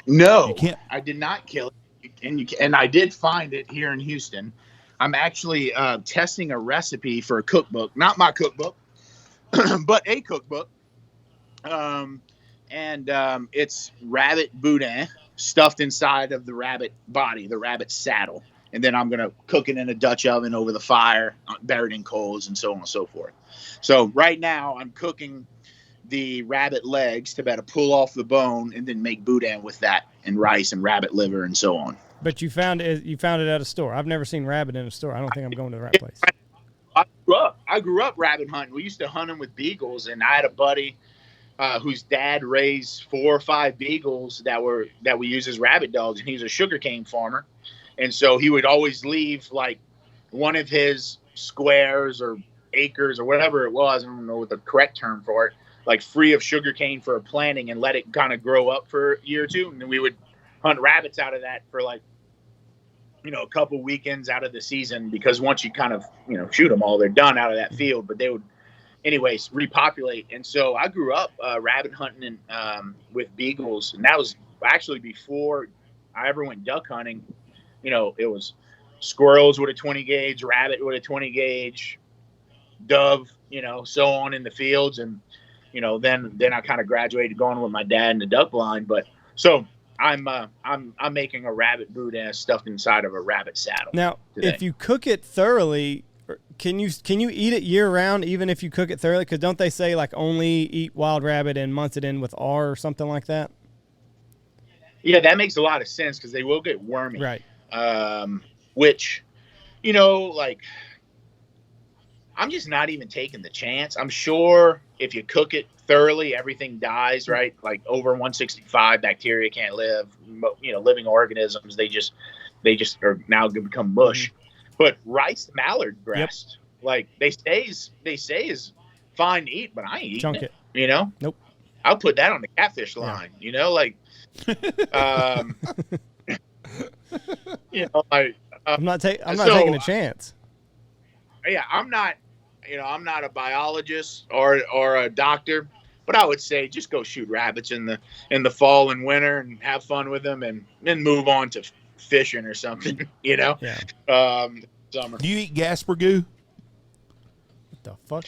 No, you can't. I did not kill it, and I did find it here in Houston. I'm actually testing a recipe for a cookbook, not my cookbook, but a cookbook. It's rabbit boudin stuffed inside of the rabbit body, the rabbit saddle. And then I'm going to cook it in a Dutch oven over the fire, buried in coals, and so on and so forth. So right now I'm cooking the rabbit legs to better pull off the bone and then make boudin with that and rice and rabbit liver and so on. But you found it at a store. I've never seen rabbit in a store. I don't think I'm going to the right place. I grew up rabbit hunting. We used to hunt them with beagles, and I had a buddy whose dad raised 4 or 5 beagles that we use as rabbit dogs, and he's a sugarcane farmer. And so he would always leave like one of his squares or acres or whatever it was, I don't know what the correct term for it, like free of sugarcane for planting and let it kind of grow up for a year or two. And then we would hunt rabbits out of that for like, a couple weekends out of the season, because once you kind of, shoot them all, they're done out of that field, but they would anyways repopulate. And so I grew up rabbit hunting with beagles, and that was actually before I ever went duck hunting, it was squirrels with a 20 gauge, rabbit with a 20 gauge, dove, so on in the fields. And, then I kind of graduated going with my dad in the duck blind. But so I'm making a rabbit boudin stuffed inside of a rabbit saddle. Now, today. if you cook it thoroughly, can you eat it year round, even if you cook it thoroughly? Because don't they say like only eat wild rabbit and months it in with R or something like that? Yeah, that makes a lot of sense because they will get wormy. Right. Which, like, I'm just not even taking the chance. I'm sure if you cook it thoroughly, everything dies, right? Like over 165, bacteria can't live. Living organisms, they just are now going to become mush. But rice mallard breast, like they say is fine to eat, but I ain't eating Chunk it. Nope. I'll put that on the catfish line. Like. I'm not taking a chance. Yeah, I'm not a biologist or a doctor, but I would say just go shoot rabbits in the fall and winter and have fun with them, and then move on to fishing or something. Yeah. Summer. Do you eat gaspergoo? What the fuck?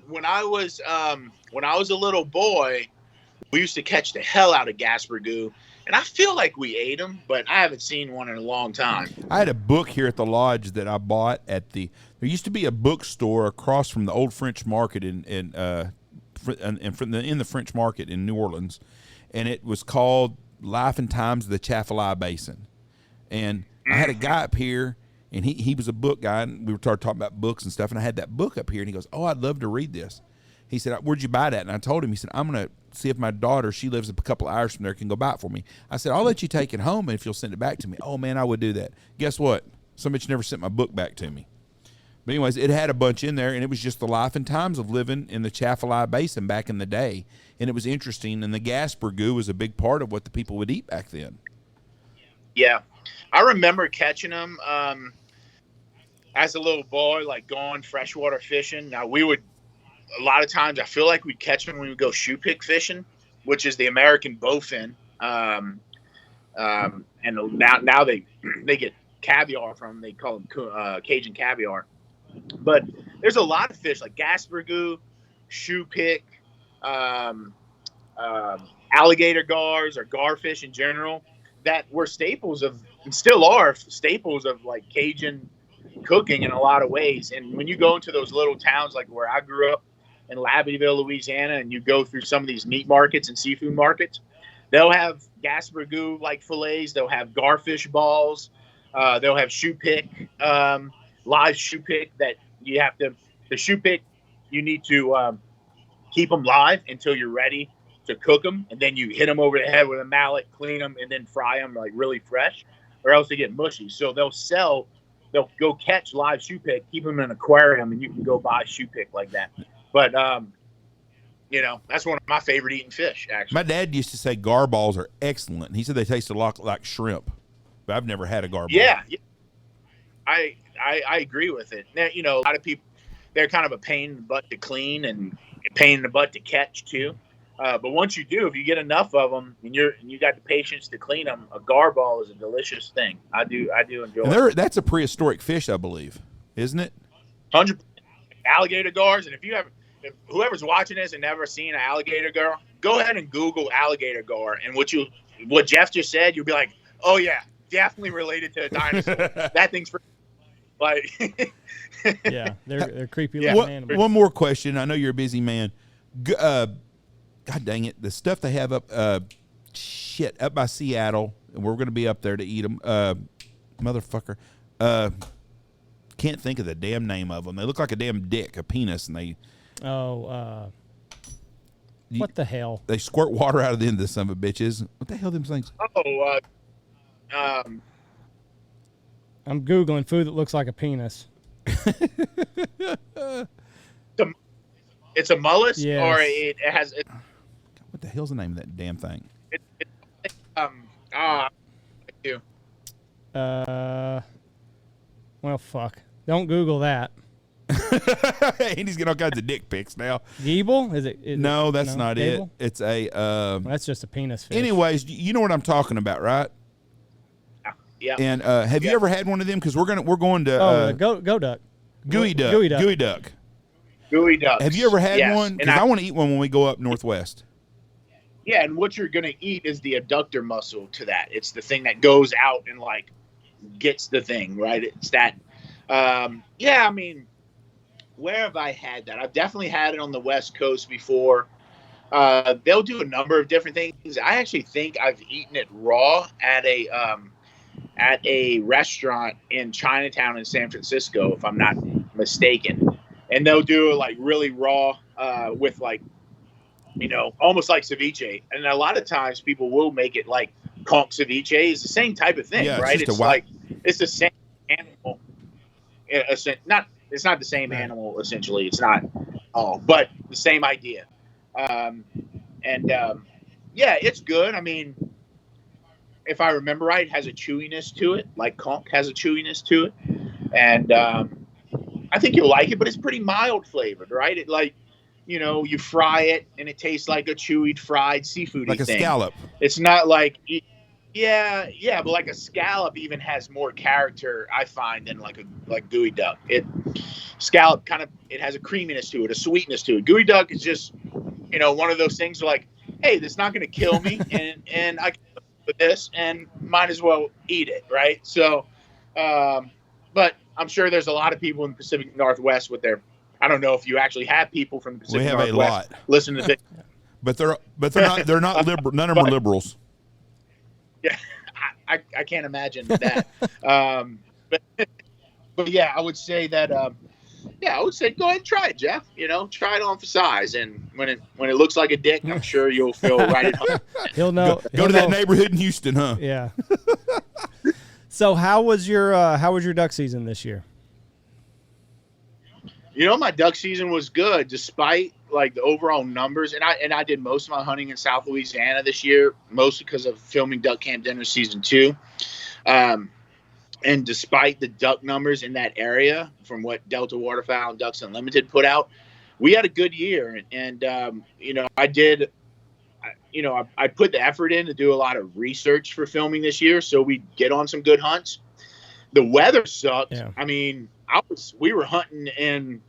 When I was a little boy, we used to catch the hell out of gaspergoo, and I feel like we ate them, but I haven't seen one in a long time. I had a book here at the lodge that I bought there used to be a bookstore across from the old French Market in the French Market in New Orleans, and it was called Life and Times of the Cajun Basin. And I had a guy up here, and he was a book guy, and we were talking about books and stuff, and I had that book up here, and he goes, "Oh, I'd love to read this." He said, "Where'd you buy that?" And I told him, he said, "I'm going to see if my daughter, she lives a couple of hours from there, can go buy it for me." I said, "I'll let you take it home, and if you'll send it back to me." "Oh, man, I would do that." Guess what? Somebody never sent my book back to me. But anyways, it had a bunch in there, and it was just the life and times of living in the Cajun Basin back in the day. And it was interesting, and the gaspergoo was a big part of what the people would eat back then. Yeah. I remember catching them as a little boy, like going freshwater fishing. Now, a lot of times I feel like we'd catch them when we go shoe pick fishing, which is the American bowfin. And now they get caviar from them. They call them Cajun caviar. But there's a lot of fish like gaspergoo, shoe pick, alligator gars or garfish in general that were staples of, and still are staples of, like Cajun cooking in a lot of ways. And when you go into those little towns like where I grew up in Labbyville, Louisiana, and you go through some of these meat markets and seafood markets, they'll have gaspergoo like fillets, they'll have garfish balls, they'll have shoe pick, live shoe pick that the shoe pick, you need to keep them live until you're ready to cook them, and then you hit them over the head with a mallet, clean them, and then fry them like really fresh, or else they get mushy. So they'll go catch live shoe pick, keep them in an aquarium, and you can go buy shoe pick like that. But that's one of my favorite eating fish, actually. My dad used to say gar balls are excellent. He said they taste a lot like shrimp, but I've never had a gar ball. Yeah. I agree with it. Now, a lot of people, they're kind of a pain in the butt to clean and a pain in the butt to catch too. But once you do, if you get enough of them and you got the patience to clean them, a gar ball is a delicious thing. I do enjoy it. That's a prehistoric fish, I believe, isn't it? 100% alligator gars. And if whoever's watching this and never seen an alligator gar, go ahead and Google alligator gar, and what Jeff just said, you'll be like, oh yeah, definitely related to a dinosaur. That thing's like yeah, they're creepy little animals. One more question. I know you're a busy man. God dang it, the stuff they have up by Seattle, and we're going to be up there to eat them. Motherfucker. Can't think of the damn name of them. They look like a damn dick, a penis, and they... what the hell? They squirt water out of the end of some of the bitches. What the hell are them things? I'm Googling food that looks like a penis. It's a mollusk, yes. Or it has... What the hell's the name of that damn thing? Well, fuck. Don't Google that. Andy's getting all kinds of dick pics now. Geeble? No, that's not Gable? it. It's a. That's just a penis fish. Anyways, you know what I'm talking about, right? Yeah. And have you ever had one of them? Because we're going to. Go duck. Gooey duck. Gooey duck. Gooey ducks. Have you ever had one? Because I want to eat one when we go up northwest. Yeah, and what you're gonna eat is the adductor muscle to that. It's the thing that goes out and like gets the thing, right? It's that. Yeah, I mean, where have I had that? I've definitely had it on the West Coast before. They'll do a number of different things. I actually think I've eaten it raw at a restaurant in Chinatown in San Francisco, if I'm not mistaken. And they'll do it like really raw with like, almost like ceviche. And a lot of times people will make it like conch ceviche. It's the same type of thing, right? It's like it's the same animal. It's not the same animal essentially. It's not but the same idea. Yeah, it's good. I mean, if I remember right, it has a chewiness to it, like conch has a chewiness to it, and I think you'll like it. But it's pretty mild flavored, right? It like, you fry it and it tastes like a chewy fried seafoody like a thing. Scallop. It's not like. Yeah, but like a scallop even has more character, I find, than like gooey duck. Scallop it has a creaminess to it, a sweetness to it. Gooey duck is just, one of those things where like, hey, that's not going to kill me, and I can with this, and might as well eat it, right? So, but I'm sure there's a lot of people in the Pacific Northwest with their. I don't know if you actually have people from the Pacific Northwest. We have a lot. Listen to this. But they're not liberal. None of them are liberals. Yeah, I can't imagine that. But yeah, I would say that. Go ahead and try it, Jeff. Try it on for size, and when it looks like a dick, I'm sure you'll feel right at home. He'll know. Go to that neighborhood in Houston, huh? Yeah. So how was your duck season this year? My duck season was good, despite like the overall numbers. And I did most of my hunting in South Louisiana this year, mostly because of filming Duck Camp Dinner season 2. And despite the duck numbers in that area, from what Delta Waterfowl and Ducks Unlimited put out, we had a good year. And I did. I put the effort in to do a lot of research for filming this year, so we get on some good hunts. The weather sucked. Yeah. I mean, we were hunting in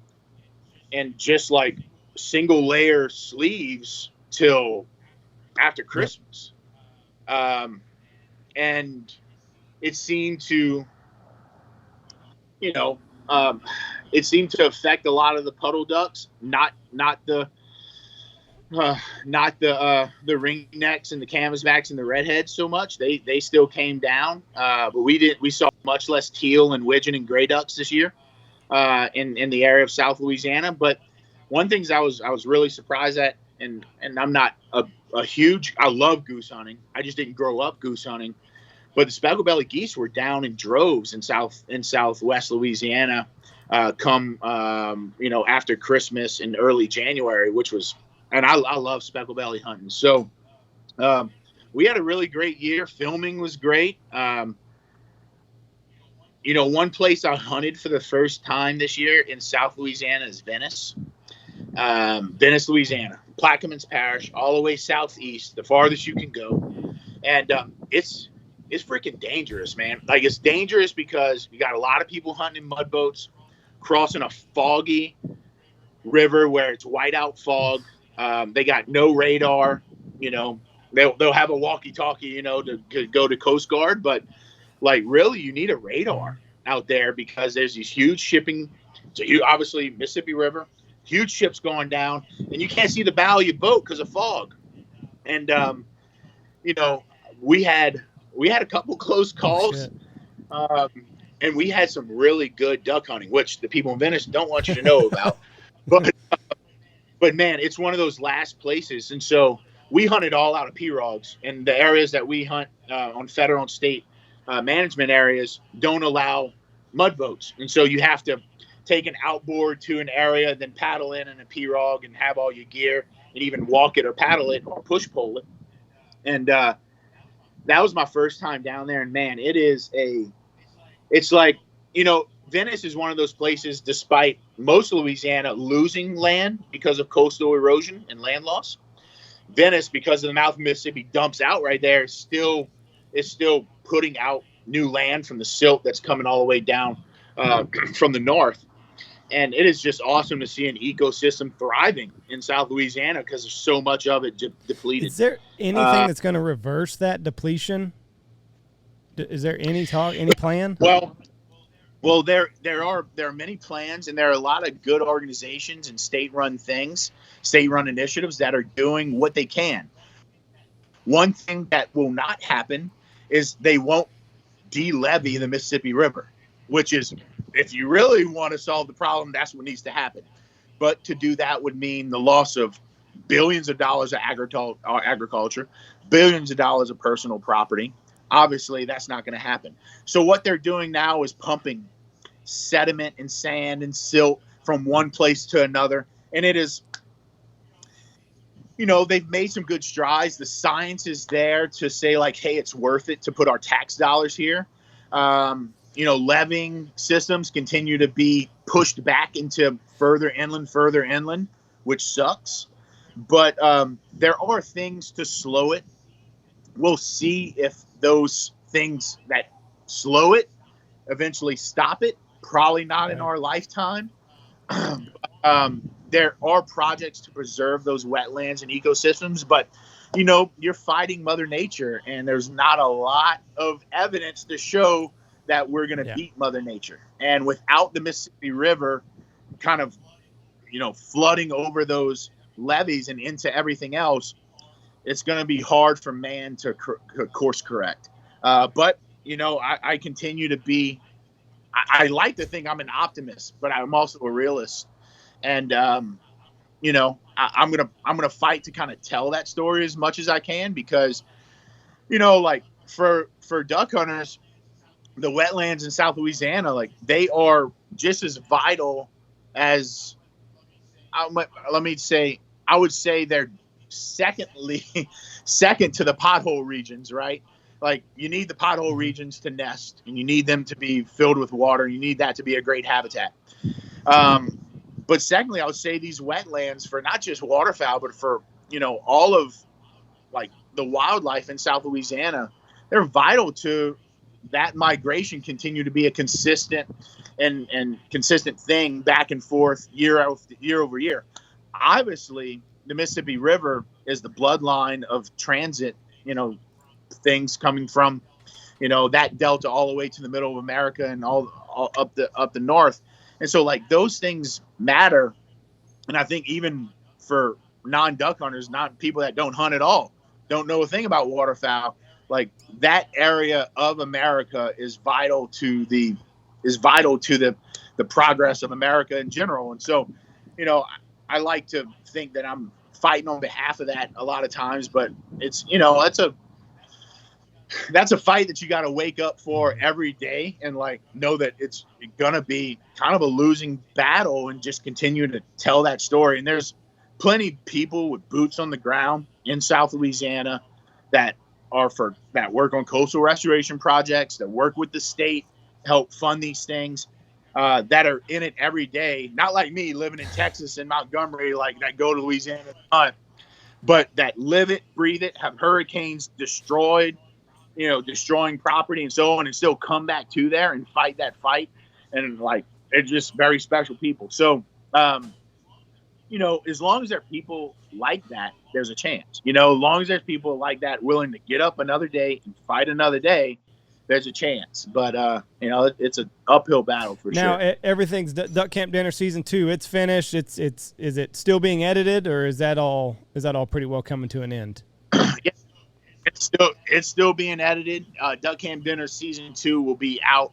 just like single layer sleeves till after Christmas. And it seemed to, affect a lot of the puddle ducks, not the ringnecks and the canvasbacks and the redheads so much. They still came down, but we saw much less teal and widgeon and gray ducks this year in the area of South Louisiana. But one thing I was really surprised at, and I'm not a huge, I love goose hunting. I just didn't grow up goose hunting, but the speckled-bellied geese were down in droves in southwest Louisiana after Christmas and early January, which was. And I love speckled belly hunting. So we had a really great year. Filming was great. One place I hunted for the first time this year in South Louisiana is Venice. Venice, Louisiana. Plaquemines Parish, all the way southeast, the farthest you can go. And it's freaking dangerous, man. Like, it's dangerous because you got a lot of people hunting in mud boats, crossing a foggy river where it's whiteout fog. They got no radar, they'll have a walkie-talkie, to go to Coast Guard, but like really you need a radar out there because there's these huge shipping. So obviously Mississippi River, huge ships going down, and you can't see the bow of your boat because of fog. And, we had a couple close calls, and we had some really good duck hunting, which the people in Venice don't want you to know about, But man, it's one of those last places. And so we hunted all out of pirogues, and the areas that we hunt on federal and state management areas don't allow mud boats. And so you have to take an outboard to an area, then paddle in a pirogue and have all your gear and even walk it or paddle it or push pole it. And that was my first time down there. And man, it's like, Venice is one of those places, despite most of Louisiana losing land because of coastal erosion and land loss. Venice, because of the mouth of Mississippi, dumps out right there. Is still putting out new land from the silt that's coming all the way down from the north. And it is just awesome to see an ecosystem thriving in South Louisiana because there's so much of it depleted. Is there anything that's going to reverse that depletion? Is there any plan? Well, there are many plans, and there are a lot of good organizations and state-run initiatives that are doing what they can. One thing that will not happen is they won't de-levee the Mississippi River, which is, if you really want to solve the problem, that's what needs to happen. But to do that would mean the loss of billions of dollars of agriculture, billions of dollars of personal property. Obviously, that's not going to happen. So what they're doing now is pumping sediment and sand and silt from one place to another. And it is, they've made some good strides. The science is there to say, like, hey, it's worth it to put our tax dollars here. Leveeing systems continue to be pushed back into further inland, which sucks. But there are things to slow it. We'll see if those things that slow it eventually stop it. Probably not in our lifetime. There are projects to preserve those wetlands and ecosystems, but you're fighting Mother Nature, and there's not a lot of evidence to show that we're going to beat Mother Nature. And without the Mississippi River kind of, flooding over those levees and into everything else, it's going to be hard for man to course correct. But, I continue to be, I like to think I'm an optimist, but I'm also a realist. And, I'm going to fight to kind of tell that story as much as I can, because, like for duck hunters, the wetlands in South Louisiana, like, they are just as vital as, I would say they're second to the pothole regions, right? Like, you need the pothole regions to nest, and you need them to be filled with water. You need that to be a great habitat. But secondly, I would say these wetlands, for not just waterfowl, but for, all of, like, the wildlife in South Louisiana, they're vital to that migration continue to be a consistent and consistent thing back and forth year over year. Obviously, the Mississippi River is the bloodline of transit, things coming from, that delta all the way to the middle of America and all up the north. And so, like, those things matter. And I think even for non-duck hunters, not people that don't hunt at all, don't know a thing about waterfowl, like, that area of America is vital to the progress of America in general. And so, I like to think that I'm fighting on behalf of that a lot of times, but it's, that's a fight that you got to wake up for every day and, like, know that it's going to be kind of a losing battle, and just continue to tell that story. And there's plenty of people with boots on the ground in South Louisiana that work on coastal restoration projects, that work with the state, help fund these things, that are in it every day. Not like me living in Texas and Montgomery, like, that go to Louisiana to hunt, but that live it, breathe it, have hurricanes destroying property and so on, and still come back to there and fight that fight. And, like, it's just very special people. So, as long as there are people like that, there's a chance. As long as there's people like that willing to get up another day and fight another day, there's a chance. But it's an uphill battle for sure. Now, everything's Duck Camp Dinner season 2. It's finished. Is it still being edited, or is that all pretty well coming to an end? Yeah, it's still being edited. Duck Camp Dinner season 2 will be out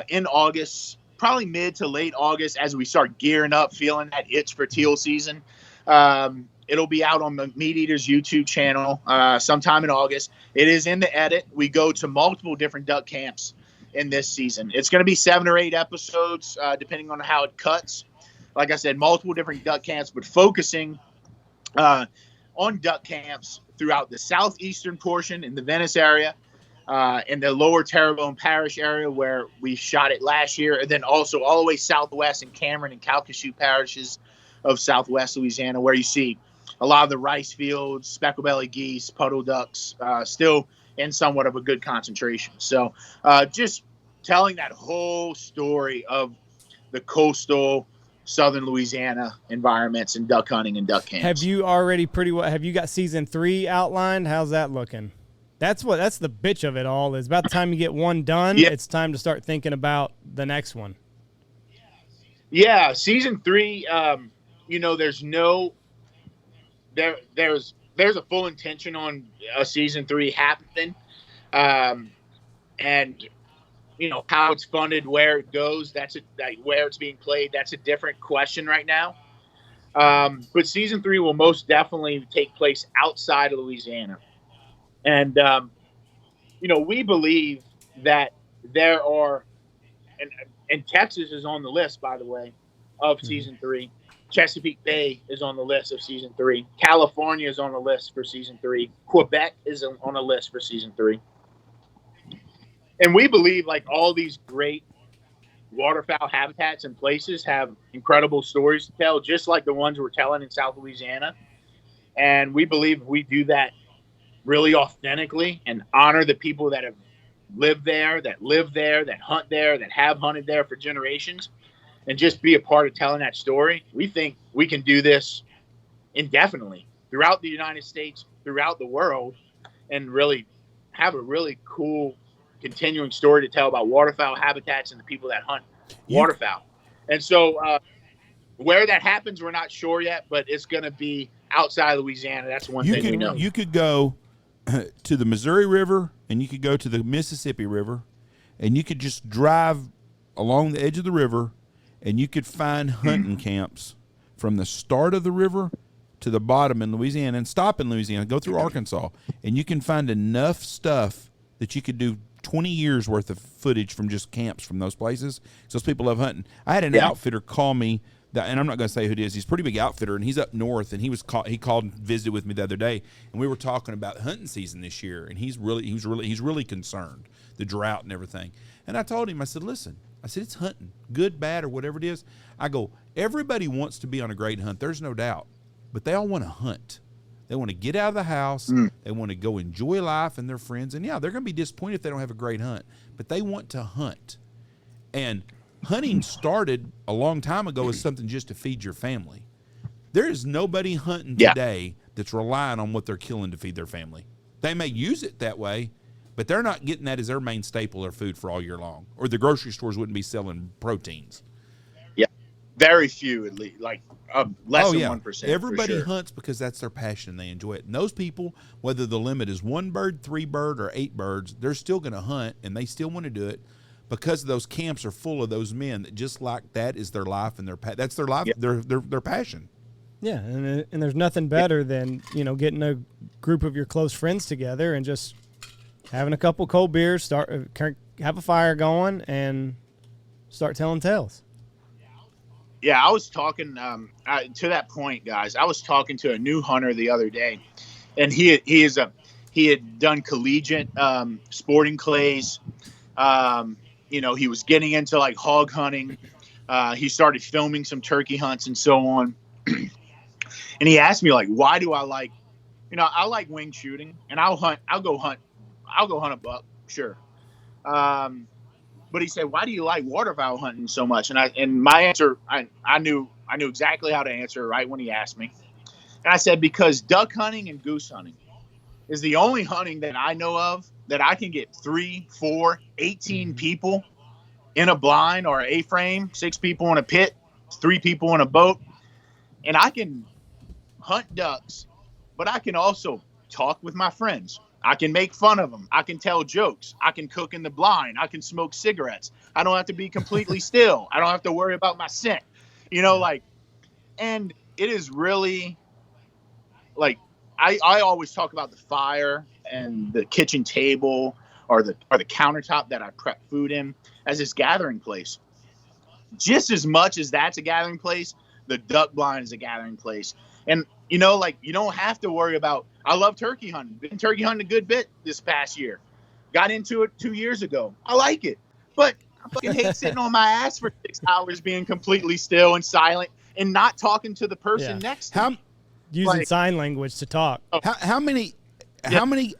in August, probably mid to late August, as we start gearing up, feeling that itch for teal season. It'll be out on the Meat Eaters YouTube channel sometime in August. It is in the edit. We go to multiple different duck camps in this season. It's going to be 7 or 8 episodes, depending on how it cuts. Like I said, multiple different duck camps, but focusing on duck camps throughout the southeastern portion in the Venice area, in the lower Terrebonne Parish area where we shot it last year, and then also all the way southwest in Cameron and Calcasieu parishes of southwest Louisiana, where you see a lot of the rice fields, speckled-bellied geese, puddle ducks, still in somewhat of a good concentration. So just telling that whole story of the coastal southern Louisiana environments and duck hunting and duck camps. Have you already have you got season 3 outlined? How's that looking? That's the bitch of it all, is about the time you get one done, It's time to start thinking about the next one. Yeah, season 3, there's a full intention on a season 3 happening. And how it's funded, where it goes, where it's being played, that's a different question right now. But season 3 will most definitely take place outside of Louisiana. And, we believe that there are, and Texas is on the list, by the way, of season 3. Chesapeake Bay is on the list of season 3. California is on the list for season 3. Quebec is on the list for season 3. And we believe like all these great waterfowl habitats and places have incredible stories to tell, just like the ones we're telling in South Louisiana. And we believe if we do that really authentically and honor the people that have lived there, that live there, that hunt there, that have hunted there for generations, and just be a part of telling that story, we think we can do this indefinitely throughout the United States, throughout the world, and really have a really cool continuing story to tell about waterfowl habitats and the people that hunt waterfowl. And so where that happens, we're not sure yet, but it's going to be outside Louisiana. That's one thing we know. You could go to the Missouri River, and you could go to the Mississippi River, and you could just drive along the edge of the river, and you could find hunting camps from the start of the river to the bottom in Louisiana, and stop in Louisiana, go through Arkansas, and you can find enough stuff that you could do 20 years worth of footage from just camps from those places. So those people love hunting. I had an outfitter call me, and I'm not going to say who it is. He's a pretty big outfitter, and he's up north, and he called and visited with me the other day, and we were talking about hunting season this year, and he's really concerned, the drought and everything. And I told him, I said, listen, it's hunting, good, bad, or whatever it is. I go, everybody wants to be on a great hunt. There's no doubt, but they all want to hunt. They want to get out of the house. They want to go enjoy life and their friends. And, yeah, they're going to be disappointed if they don't have a great hunt. But they want to hunt. And hunting started a long time ago as something just to feed your family. There is nobody hunting today that's relying on what they're killing to feed their family. They may use it that way, but they're not getting that as their main staple of food for all year long. Or the grocery stores wouldn't be selling proteins. Yeah. Very few, at least. Like, less than 1%. Everybody hunts because that's their passion and they enjoy it. And those people, whether the limit is 1 bird, 3 bird, or 8 birds, they're still going to hunt and they still want to do it because those camps are full of those men that just like that is their life and that's their life, their passion. Yeah, and there's nothing better than getting a group of your close friends together and just having a couple cold beers, have a fire going, and start telling tales. Yeah, I was talking to that point, guys. I was talking to a new hunter the other day, and he had done collegiate sporting clays. He was getting into like hog hunting. He started filming some turkey hunts and so on. And he asked me like, why do I like, I like wing shooting, and I'll go hunt a buck, sure. But he said, why do you like waterfowl hunting so much? And my answer, I knew exactly how to answer right when he asked me. And I said, because duck hunting and goose hunting is the only hunting that I know of that I can get 3, 4, 18 people in a blind or an A-frame, 6 people in a pit, 3 people in a boat. And I can hunt ducks, but I can also talk with my friends. I can make fun of them. I can tell jokes. I can cook in the blind. I can smoke cigarettes. I don't have to be completely still. I don't have to worry about my scent, and it is really like, I always talk about the fire and the kitchen table or the countertop that I prep food in as this gathering place. Just as much as that's a gathering place, the duck blind is a gathering place. And, you don't have to worry about, I love turkey hunting. Been turkey hunting a good bit this past year. Got into it 2 years ago. I like it, but I fucking hate sitting on my ass for 6 hours being completely still and silent and not talking to the person next to me. Using sign language to talk. How many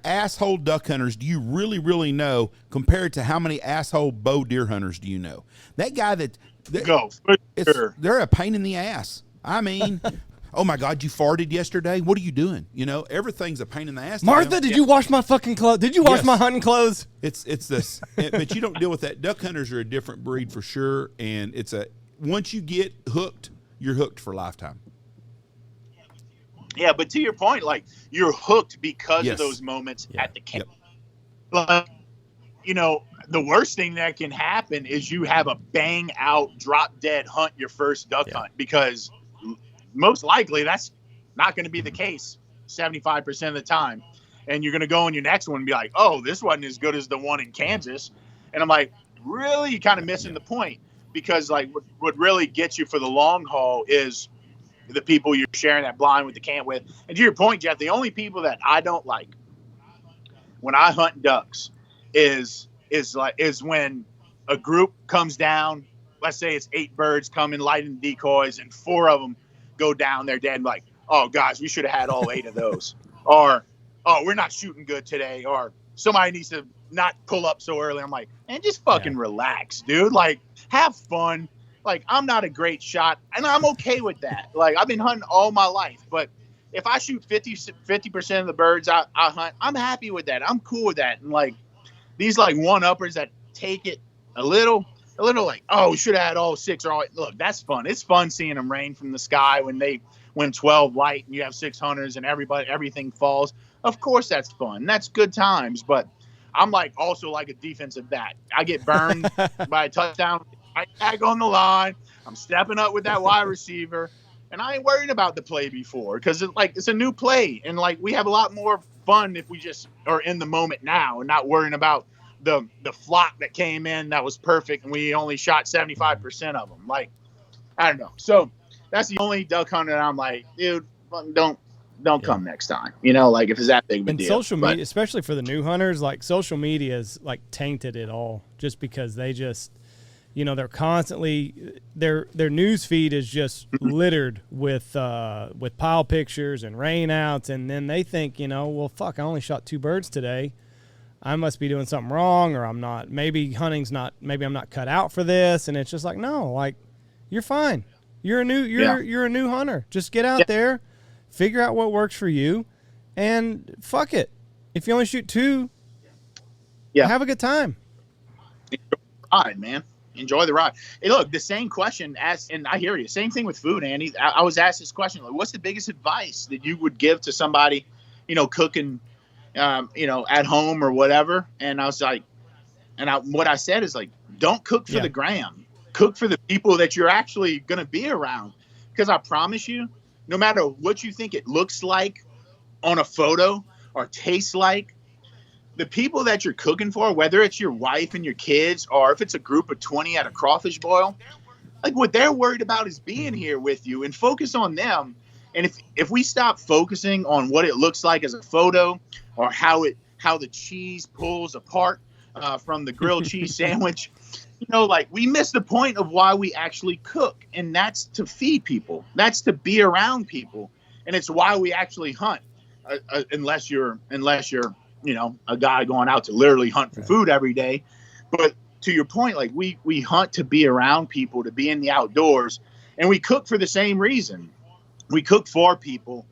asshole duck hunters do you really know compared to how many asshole bow deer hunters do you know? That guy they're a pain in the ass. I mean, oh my God, you farted yesterday? What are you doing? You know, everything's a pain in the ass. Martha, did you wash my fucking clothes? Did you wash my hunting clothes? It's this, but you don't deal with that. Duck hunters are a different breed for sure, and once you get hooked, you're hooked for a lifetime. Yeah, but to your point, like, you're hooked because of those moments at the camp. Yep. Like, you know, the worst thing that can happen is you have a bang out, drop dead hunt your first duck hunt, because most likely that's not going to be the case 75% of the time. And you're going to go on your next one and be like, oh, this wasn't as good as the one in Kansas. And I'm like, really? You're kind of missing the point, because like what really gets you for the long haul is the people you're sharing that blind with the camp with. And to your point, Jeff, the only people that I don't like when I hunt ducks is when a group comes down. Let's say it's 8 birds coming, lighting decoys, and 4 of them go down there dead. Like, oh, guys, we should have had all 8 of those. Or, oh, we're not shooting good today. Or somebody needs to not pull up so early. I'm like, man, just fucking relax, dude. Like, have fun. Like, I'm not a great shot, and I'm okay with that. Like, I've been hunting all my life, but if I shoot 50% of the birds I hunt, I'm happy with that. I'm cool with that. And like these like one-uppers that take it a little like, oh, we should have had all 6 or all 8. Look, that's fun. It's fun seeing them rain from the sky when 12 light and you have 6 hunters and everything falls. Of course, that's fun. That's good times. But I'm like also like a defensive back. I get burned by a touchdown. I tag on the line. I'm stepping up with that wide receiver, and I ain't worried about the play before, because it's a new play, and like we have a lot more fun if we just are in the moment now and not worrying about the flock that came in that was perfect and we only shot 75% of them. Like, I don't know. So that's the only duck hunter that I'm like, dude, don't come next time. You know, like if it's that big of a deal. Social media, especially for the new hunters, like social media is like tainted it all, just because they just. You know, they're constantly their news feed is just littered with pile pictures and rainouts, and then they think, you know, well, fuck, I only shot 2 birds today. I must be doing something wrong, or I'm not. Maybe I'm not cut out for this. And it's just like, no, like you're fine. You're a new hunter. Just get out there, figure out what works for you, and fuck it. If you only shoot 2, have a good time. Enjoy the ride, man. Enjoy the ride. Hey, look, the same question and I hear you. Same thing with food, Andy. I was asked this question, like, what's the biggest advice that you would give to somebody, you know, cooking, you know, at home or whatever? And I was like, what I said is like, don't cook for the gram. Cook for the people that you're actually going to be around. Because I promise you, no matter what you think it looks like on a photo or tastes like, the people that you're cooking for, whether it's your wife and your kids, or if it's a group of 20 at a crawfish boil, like what they're worried about is being here with you, and focus on them. And if we stop focusing on what it looks like as a photo, or how the cheese pulls apart from the grilled cheese sandwich, you know, like we miss the point of why we actually cook. And that's to feed people. That's to be around people. And it's why we actually hunt, unless you're you know, a guy going out to literally hunt for food every day. But to your point, like we hunt to be around people, to be in the outdoors, and we cook for the same reason. We cook for people.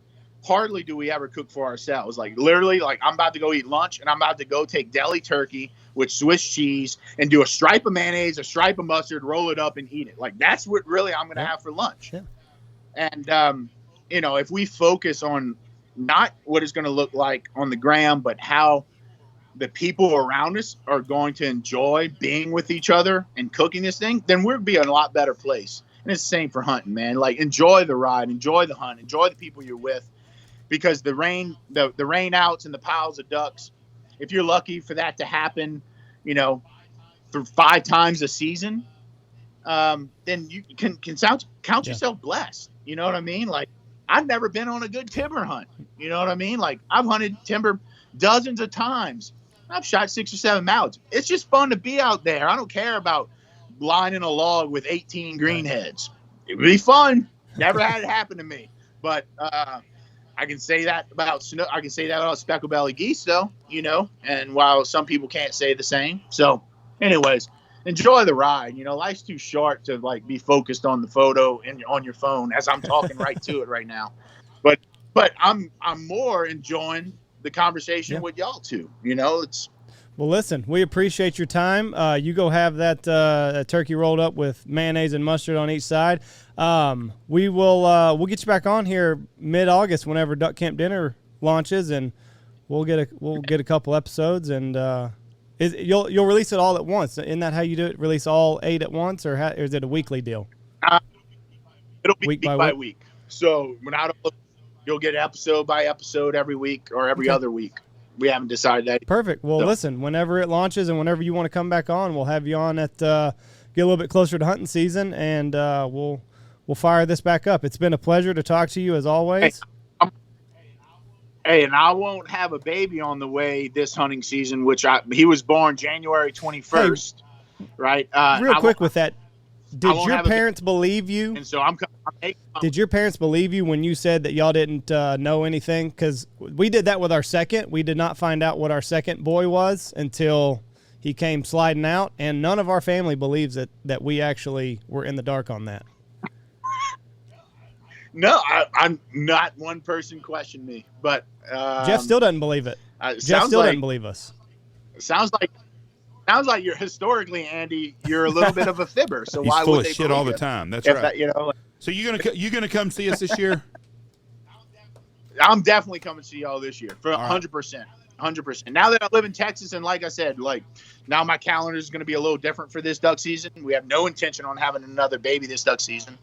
Hardly do we ever cook for ourselves. Like literally, like I'm about to go eat lunch and I'm about to go take deli turkey with Swiss cheese and do a stripe of mayonnaise, a stripe of mustard, roll it up and eat it. Like that's what really I'm going to have for lunch. Yeah. And, you know, if we focus on not what it's going to look like on the gram, but how the people around us are going to enjoy being with each other and cooking this thing, then we'll be in a lot better place. And it's the same for hunting, man. Like enjoy the ride, enjoy the hunt, enjoy the people you're with, because the rain outs and the piles of ducks, if you're lucky for that to happen, you know, for 5 times a season, then you can count yourself blessed. You know what I mean? Like, I've never been on a good timber hunt. You know what I mean? Like, I've hunted timber dozens of times. I've shot 6 or 7 mounts. It's just fun to be out there. I don't care about lining a log with 18 greenheads. It would be fun. Never had it happen to me. But I can say that about snow. I can say that about speckled belly geese, though, you know. And while some people can't say the same, so anyways, enjoy the ride. You know, life's too short to like be focused on the photo and on your phone as I'm talking right to it right now. But I'm more enjoying the conversation with y'all too. You know, it's. Well, listen, we appreciate your time. You go have that turkey rolled up with mayonnaise and mustard on each side. We'll get you back on here mid-August whenever Duck Camp Dinner launches, and we'll get a couple episodes, and you'll release it all at once. Isn't that how you do it? Release all 8 at once, or is it a weekly deal? It'll be week by week. So you'll get episode by episode every week or every other week. We haven't decided that. Perfect. Well, listen, whenever it launches and whenever you want to come back on, we'll have you on at get a little bit closer to hunting season, and we'll fire this back up. It's been a pleasure to talk to you as always. Hey, and I won't have a baby on the way this hunting season, he was born January 21st, right? Real quick with that. Did your parents believe you? And so I'm Did your parents believe you when you said that y'all didn't know anything? Because we did that with our second. We did not find out what our second boy was until he came sliding out, and none of our family believes that we actually were in the dark on that. No, I'm not. One person questioned me, but Jeff still doesn't believe it. Jeff still doesn't believe us. Sounds like you're historically, Andy. You're a little bit of a fibber. So He's why full would of they shit all the time? That's right. That, you know. So you gonna come see us this year? I'm definitely coming to see y'all this year for 100%. 100%. Now that I live in Texas, and like I said, like now my calendar is going to be a little different for this duck season. We have no intention on having another baby this duck season.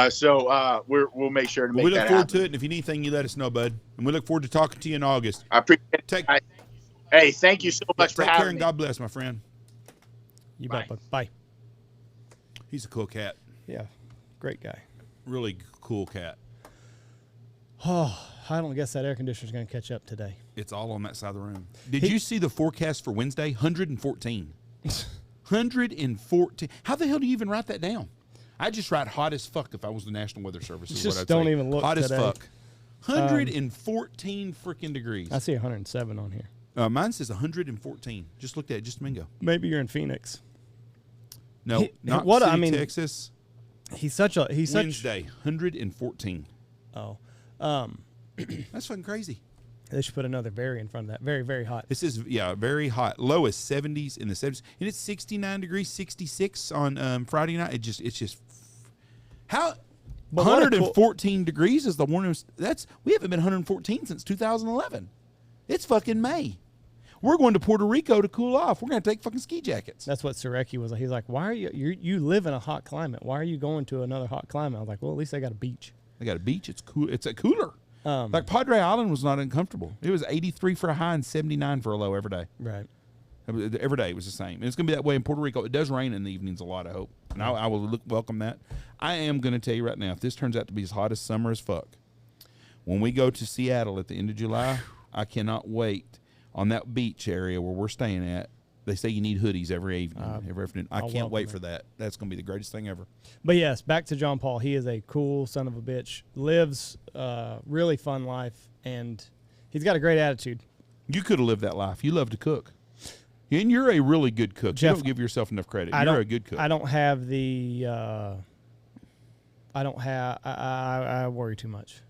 So we'll make sure to make that happen. We look forward to it, and if you need anything, you let us know, bud. And we look forward to talking to you in August. I appreciate it. Hey, thank you so much for having me. Take care, and God bless, my friend. You bet, bud. Bye. He's a cool cat. Yeah, great guy. Really cool cat. Oh, I don't guess that air conditioner's going to catch up today. It's all on that side of the room. Did you see the forecast for Wednesday? 114. 114. How the hell do you even write that down? I just write hot as fuck if I was the National Weather Service. Is just what I'd don't say. even look hot today. as fuck. 114 freaking degrees. I see 107 on here. Mine says 114. Just looked at it just a minute ago. Maybe you're in Phoenix. No, not Texas. He's such Wednesday, 114. Oh. That's fucking crazy. They should put another very in front of that. Very, very hot. This is, very hot. Low is 70s in the 70s. And it's 69 degrees, 66 on Friday night. It's just how 114 degrees is the warmest. We haven't been 114 since 2011. It's fucking May. We're going to Puerto Rico to cool off. We're going to take fucking ski jackets. That's what Sareki was like. He's like, why are you live in a hot climate? Why are you going to another hot climate? I was like, well, at least they got a beach. They got a beach. It's cool. It's a cooler. Like Padre Island was not uncomfortable. It was 83 for a high and 79 for a low every day. Right. Every day was the same. And it's going to be that way in Puerto Rico. It does rain in the evenings a lot, I hope. And I will welcome that. I am going to tell you right now, if this turns out to be as hot as summer as fuck, when we go to Seattle at the end of July, I cannot wait on that beach area where we're staying at. They say you need hoodies every evening, every afternoon. I can't wait for that. That's going to be the greatest thing ever. But yes, back to Jean-Paul. He is a cool son of a bitch. Lives a really fun life, and he's got a great attitude. You could have lived that life. You love to cook. And you're a really good cook. Jeff, you don't give yourself enough credit. You're a good cook. I don't have the I worry too much.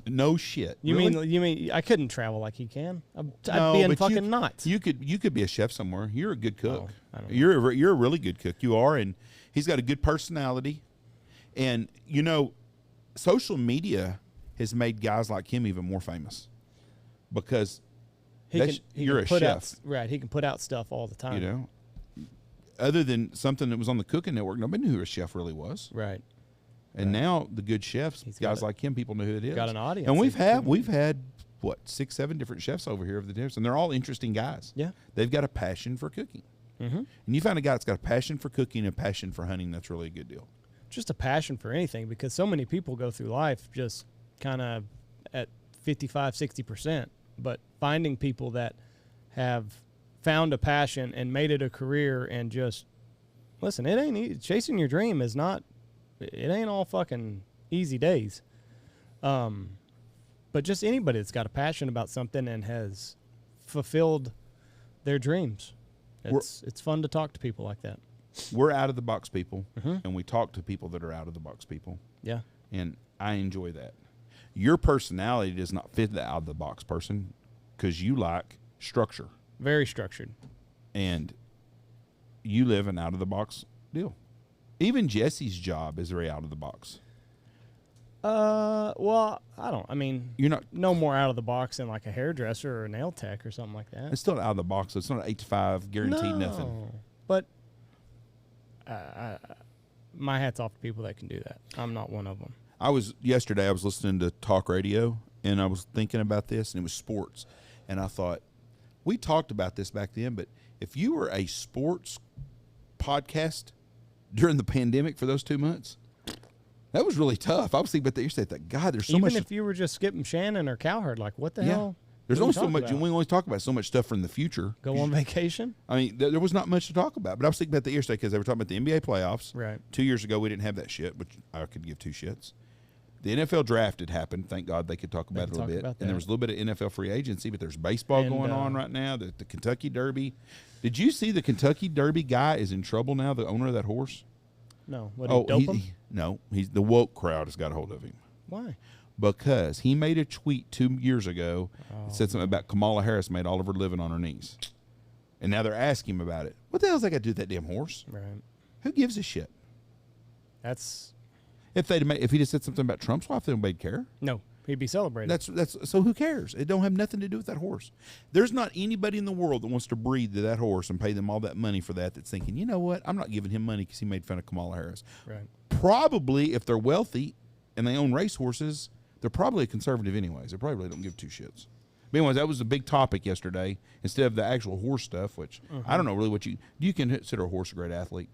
No shit. You really? mean I couldn't travel like he can? I'd No, be in but fucking knots. You could be a chef somewhere. You're a good cook. I don't know. You're a really good cook. You are, and he's got a good personality. And social media has made guys like him even more famous because you're a chef, right? He can put out stuff all the time. Other than something that was on the Cooking Network, nobody knew who a chef really was. Right. And now the good chefs, guys like him, people know who it is. Got an audience. And we've had what 6, 7 different chefs over here of the difference, and they're all interesting guys. Yeah. They've got a passion for cooking. Mm-hmm. And you find a guy that's got a passion for cooking and a passion for hunting, that's really a good deal. Just a passion for anything, because so many people go through life just kind of at 55, 60%, but finding people that have found a passion and made it a career and just listen, it ain't easy. Chasing your dream is not, it ain't all fucking easy days. But just anybody that's got a passion about something and has fulfilled their dreams, it's fun to talk to people like that. We're out of the box people, and we talk to people that are out of the box people. Yeah. And I enjoy that. Your personality does not fit the out of the box person because you like structure. Very structured. And you live an out of the box deal. Even Jesse's job is very out of the box. Well, you're not no more out of the box than like a hairdresser or a nail tech or something like that. It's still out of the box. So it's not an 8 to 5 guaranteed nothing. But my hat's off to people that can do that. I'm not one of them. Yesterday I was listening to talk radio and I was thinking about this, and it was sports. And I thought, we talked about this back then, but if you were a sports podcast during the pandemic for those 2 months, that was really tough. I was thinking about that yesterday. God, there's so much. Even if you were just skipping Shannon or Cowherd, like what the hell? There's only so much. We always talk about so much stuff from the future. Go on vacation? I mean, there was not much to talk about. But I was thinking about that yesterday because they were talking about the NBA playoffs. Right. 2 years ago, we didn't have that shit, which I could give two shits. The NFL draft had happened. Thank God they could talk about it a little bit. And there was a little bit of NFL free agency, but there's baseball going on right now. The Kentucky Derby. Did you see the Kentucky Derby guy is in trouble now, the owner of that horse? No. What, did he dope him? No. The woke crowd has got a hold of him. Why? Because he made a tweet 2 years ago that said something about Kamala Harris made all of her living on her knees. And now they're asking him about it. What the hell's that got to do with that damn horse? Right. Who gives a shit? That's... If he just said something about Trump's wife, then nobody'd care. No. He'd be celebrated. So who cares? It don't have nothing to do with that horse. There's not anybody in the world that wants to breed to that horse and pay them all that money for that's thinking, you know what? I'm not giving him money because he made fun of Kamala Harris. Right. Probably if they're wealthy and they own racehorses, they're probably a conservative anyways. They probably don't give two shits. But anyways, that was the big topic yesterday instead of the actual horse stuff, which I don't know really what do you consider a horse a great athlete?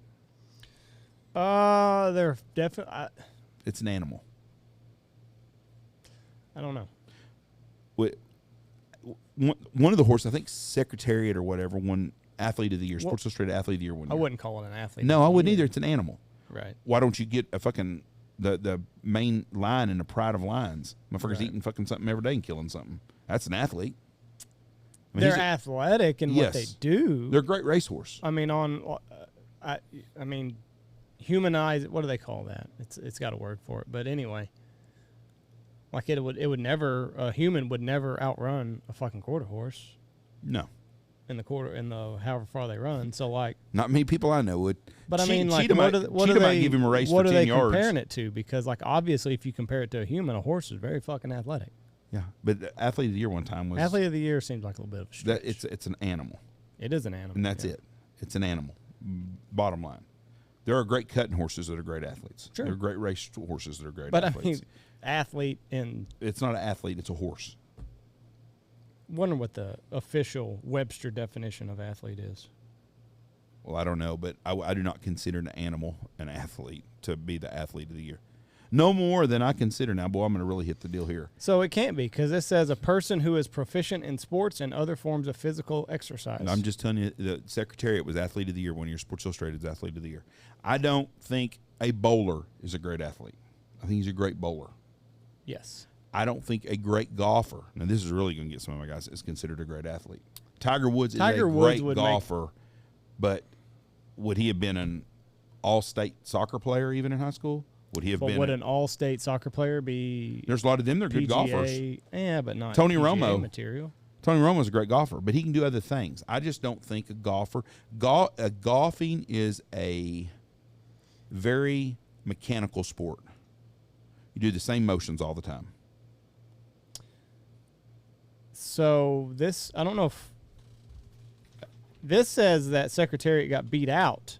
They're definitely... It's an animal. I don't know. One of the horses, I think Secretariat or whatever, won Athlete of the Year, Sports Illustrated Athlete of the Year one year. I wouldn't call it an athlete. No, I wouldn't either. It's an animal. Right. Why don't you get a fucking the main lion in the Pride of Lions? Motherfuckers eating fucking something every day and killing something. That's an athlete. I mean, they're athletic in what they do. They're a great racehorse. I mean, humanize. What do they call that? It's got a word for it. But anyway, like it would never, a human would never outrun a fucking quarter horse. No. In the however far they run. So like, not many people I know would. But I mean, like, Cheetah might give him a race for 10 yards. What are they comparing it to? Because like, obviously, if you compare it to a human, a horse is very fucking athletic. Yeah, but the Athlete of the Year one time was... Athlete of the Year seems like a little bit of a stretch. It's an animal. It is an animal. And that's it. It's an animal. Bottom line. There are great cutting horses that are great athletes. Sure. There are great race horses that are great athletes. But I mean, athlete in... It's not an athlete, it's a horse. Wonder what the official Webster definition of athlete is. Well, I don't know, but I do not consider an animal an athlete to be the Athlete of the Year. No more than I consider now. Boy, I'm going to really hit the deal here. So it can't be, because it says a person who is proficient in sports and other forms of physical exercise. And I'm just telling you, the Secretariat was Athlete of the Year 1 year. Sports Illustrated is Athlete of the Year. I don't think a bowler is a great athlete. I think he's a great bowler. Yes. I don't think a great golfer, now this is really going to get some of my guys, is considered a great athlete. Tiger Woods is a great golfer, but would he have been an all-state soccer player even in high school? Would he have been? Would an all-state soccer player be? There's a lot of them. They're good golfers. Yeah, but not Tony PGA Romo material. Tony Romo's a great golfer, but he can do other things. I just don't think a golfer. Golfing is a very mechanical sport. You do the same motions all the time. So this, I don't know if this says that Secretariat got beat out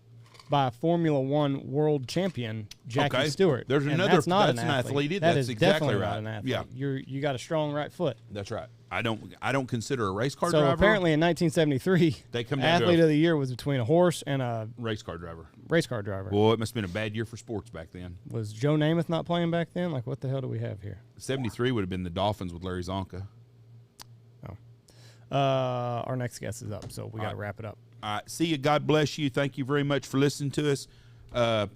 by a Formula One world champion, Jackie Stewart. There's another. That's not an athlete. That That's is exactly definitely right. not an athlete. Yeah, you got a strong right foot. That's right. I don't consider a race car so driver. So apparently in 1973, they come down athlete of the year was between a horse and a race car driver. Well, it must have been a bad year for sports back then. Was Joe Namath not playing back then? Like, what the hell do we have here? 73 would have been the Dolphins with Larry Zonka. our next guest is up, so we got to wrap it up. All right. See you. God bless you. Thank you very much for listening to us. I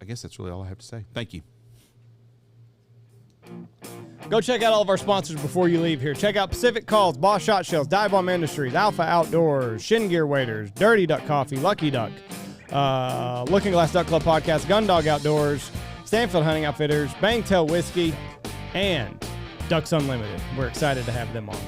guess that's really all I have to say. Thank you. Go check out all of our sponsors before you leave here. Check out Pacific Calls, Boss Shot Shells, Dive Bomb Industries, Alpha Outdoors, Shin Gear Waders, Dirty Duck Coffee, Lucky Duck, Looking Glass Duck Club Podcast, Gundog Outdoors, Stanfield Hunting Outfitters, Bangtail Whiskey, and Ducks Unlimited. We're excited to have them on.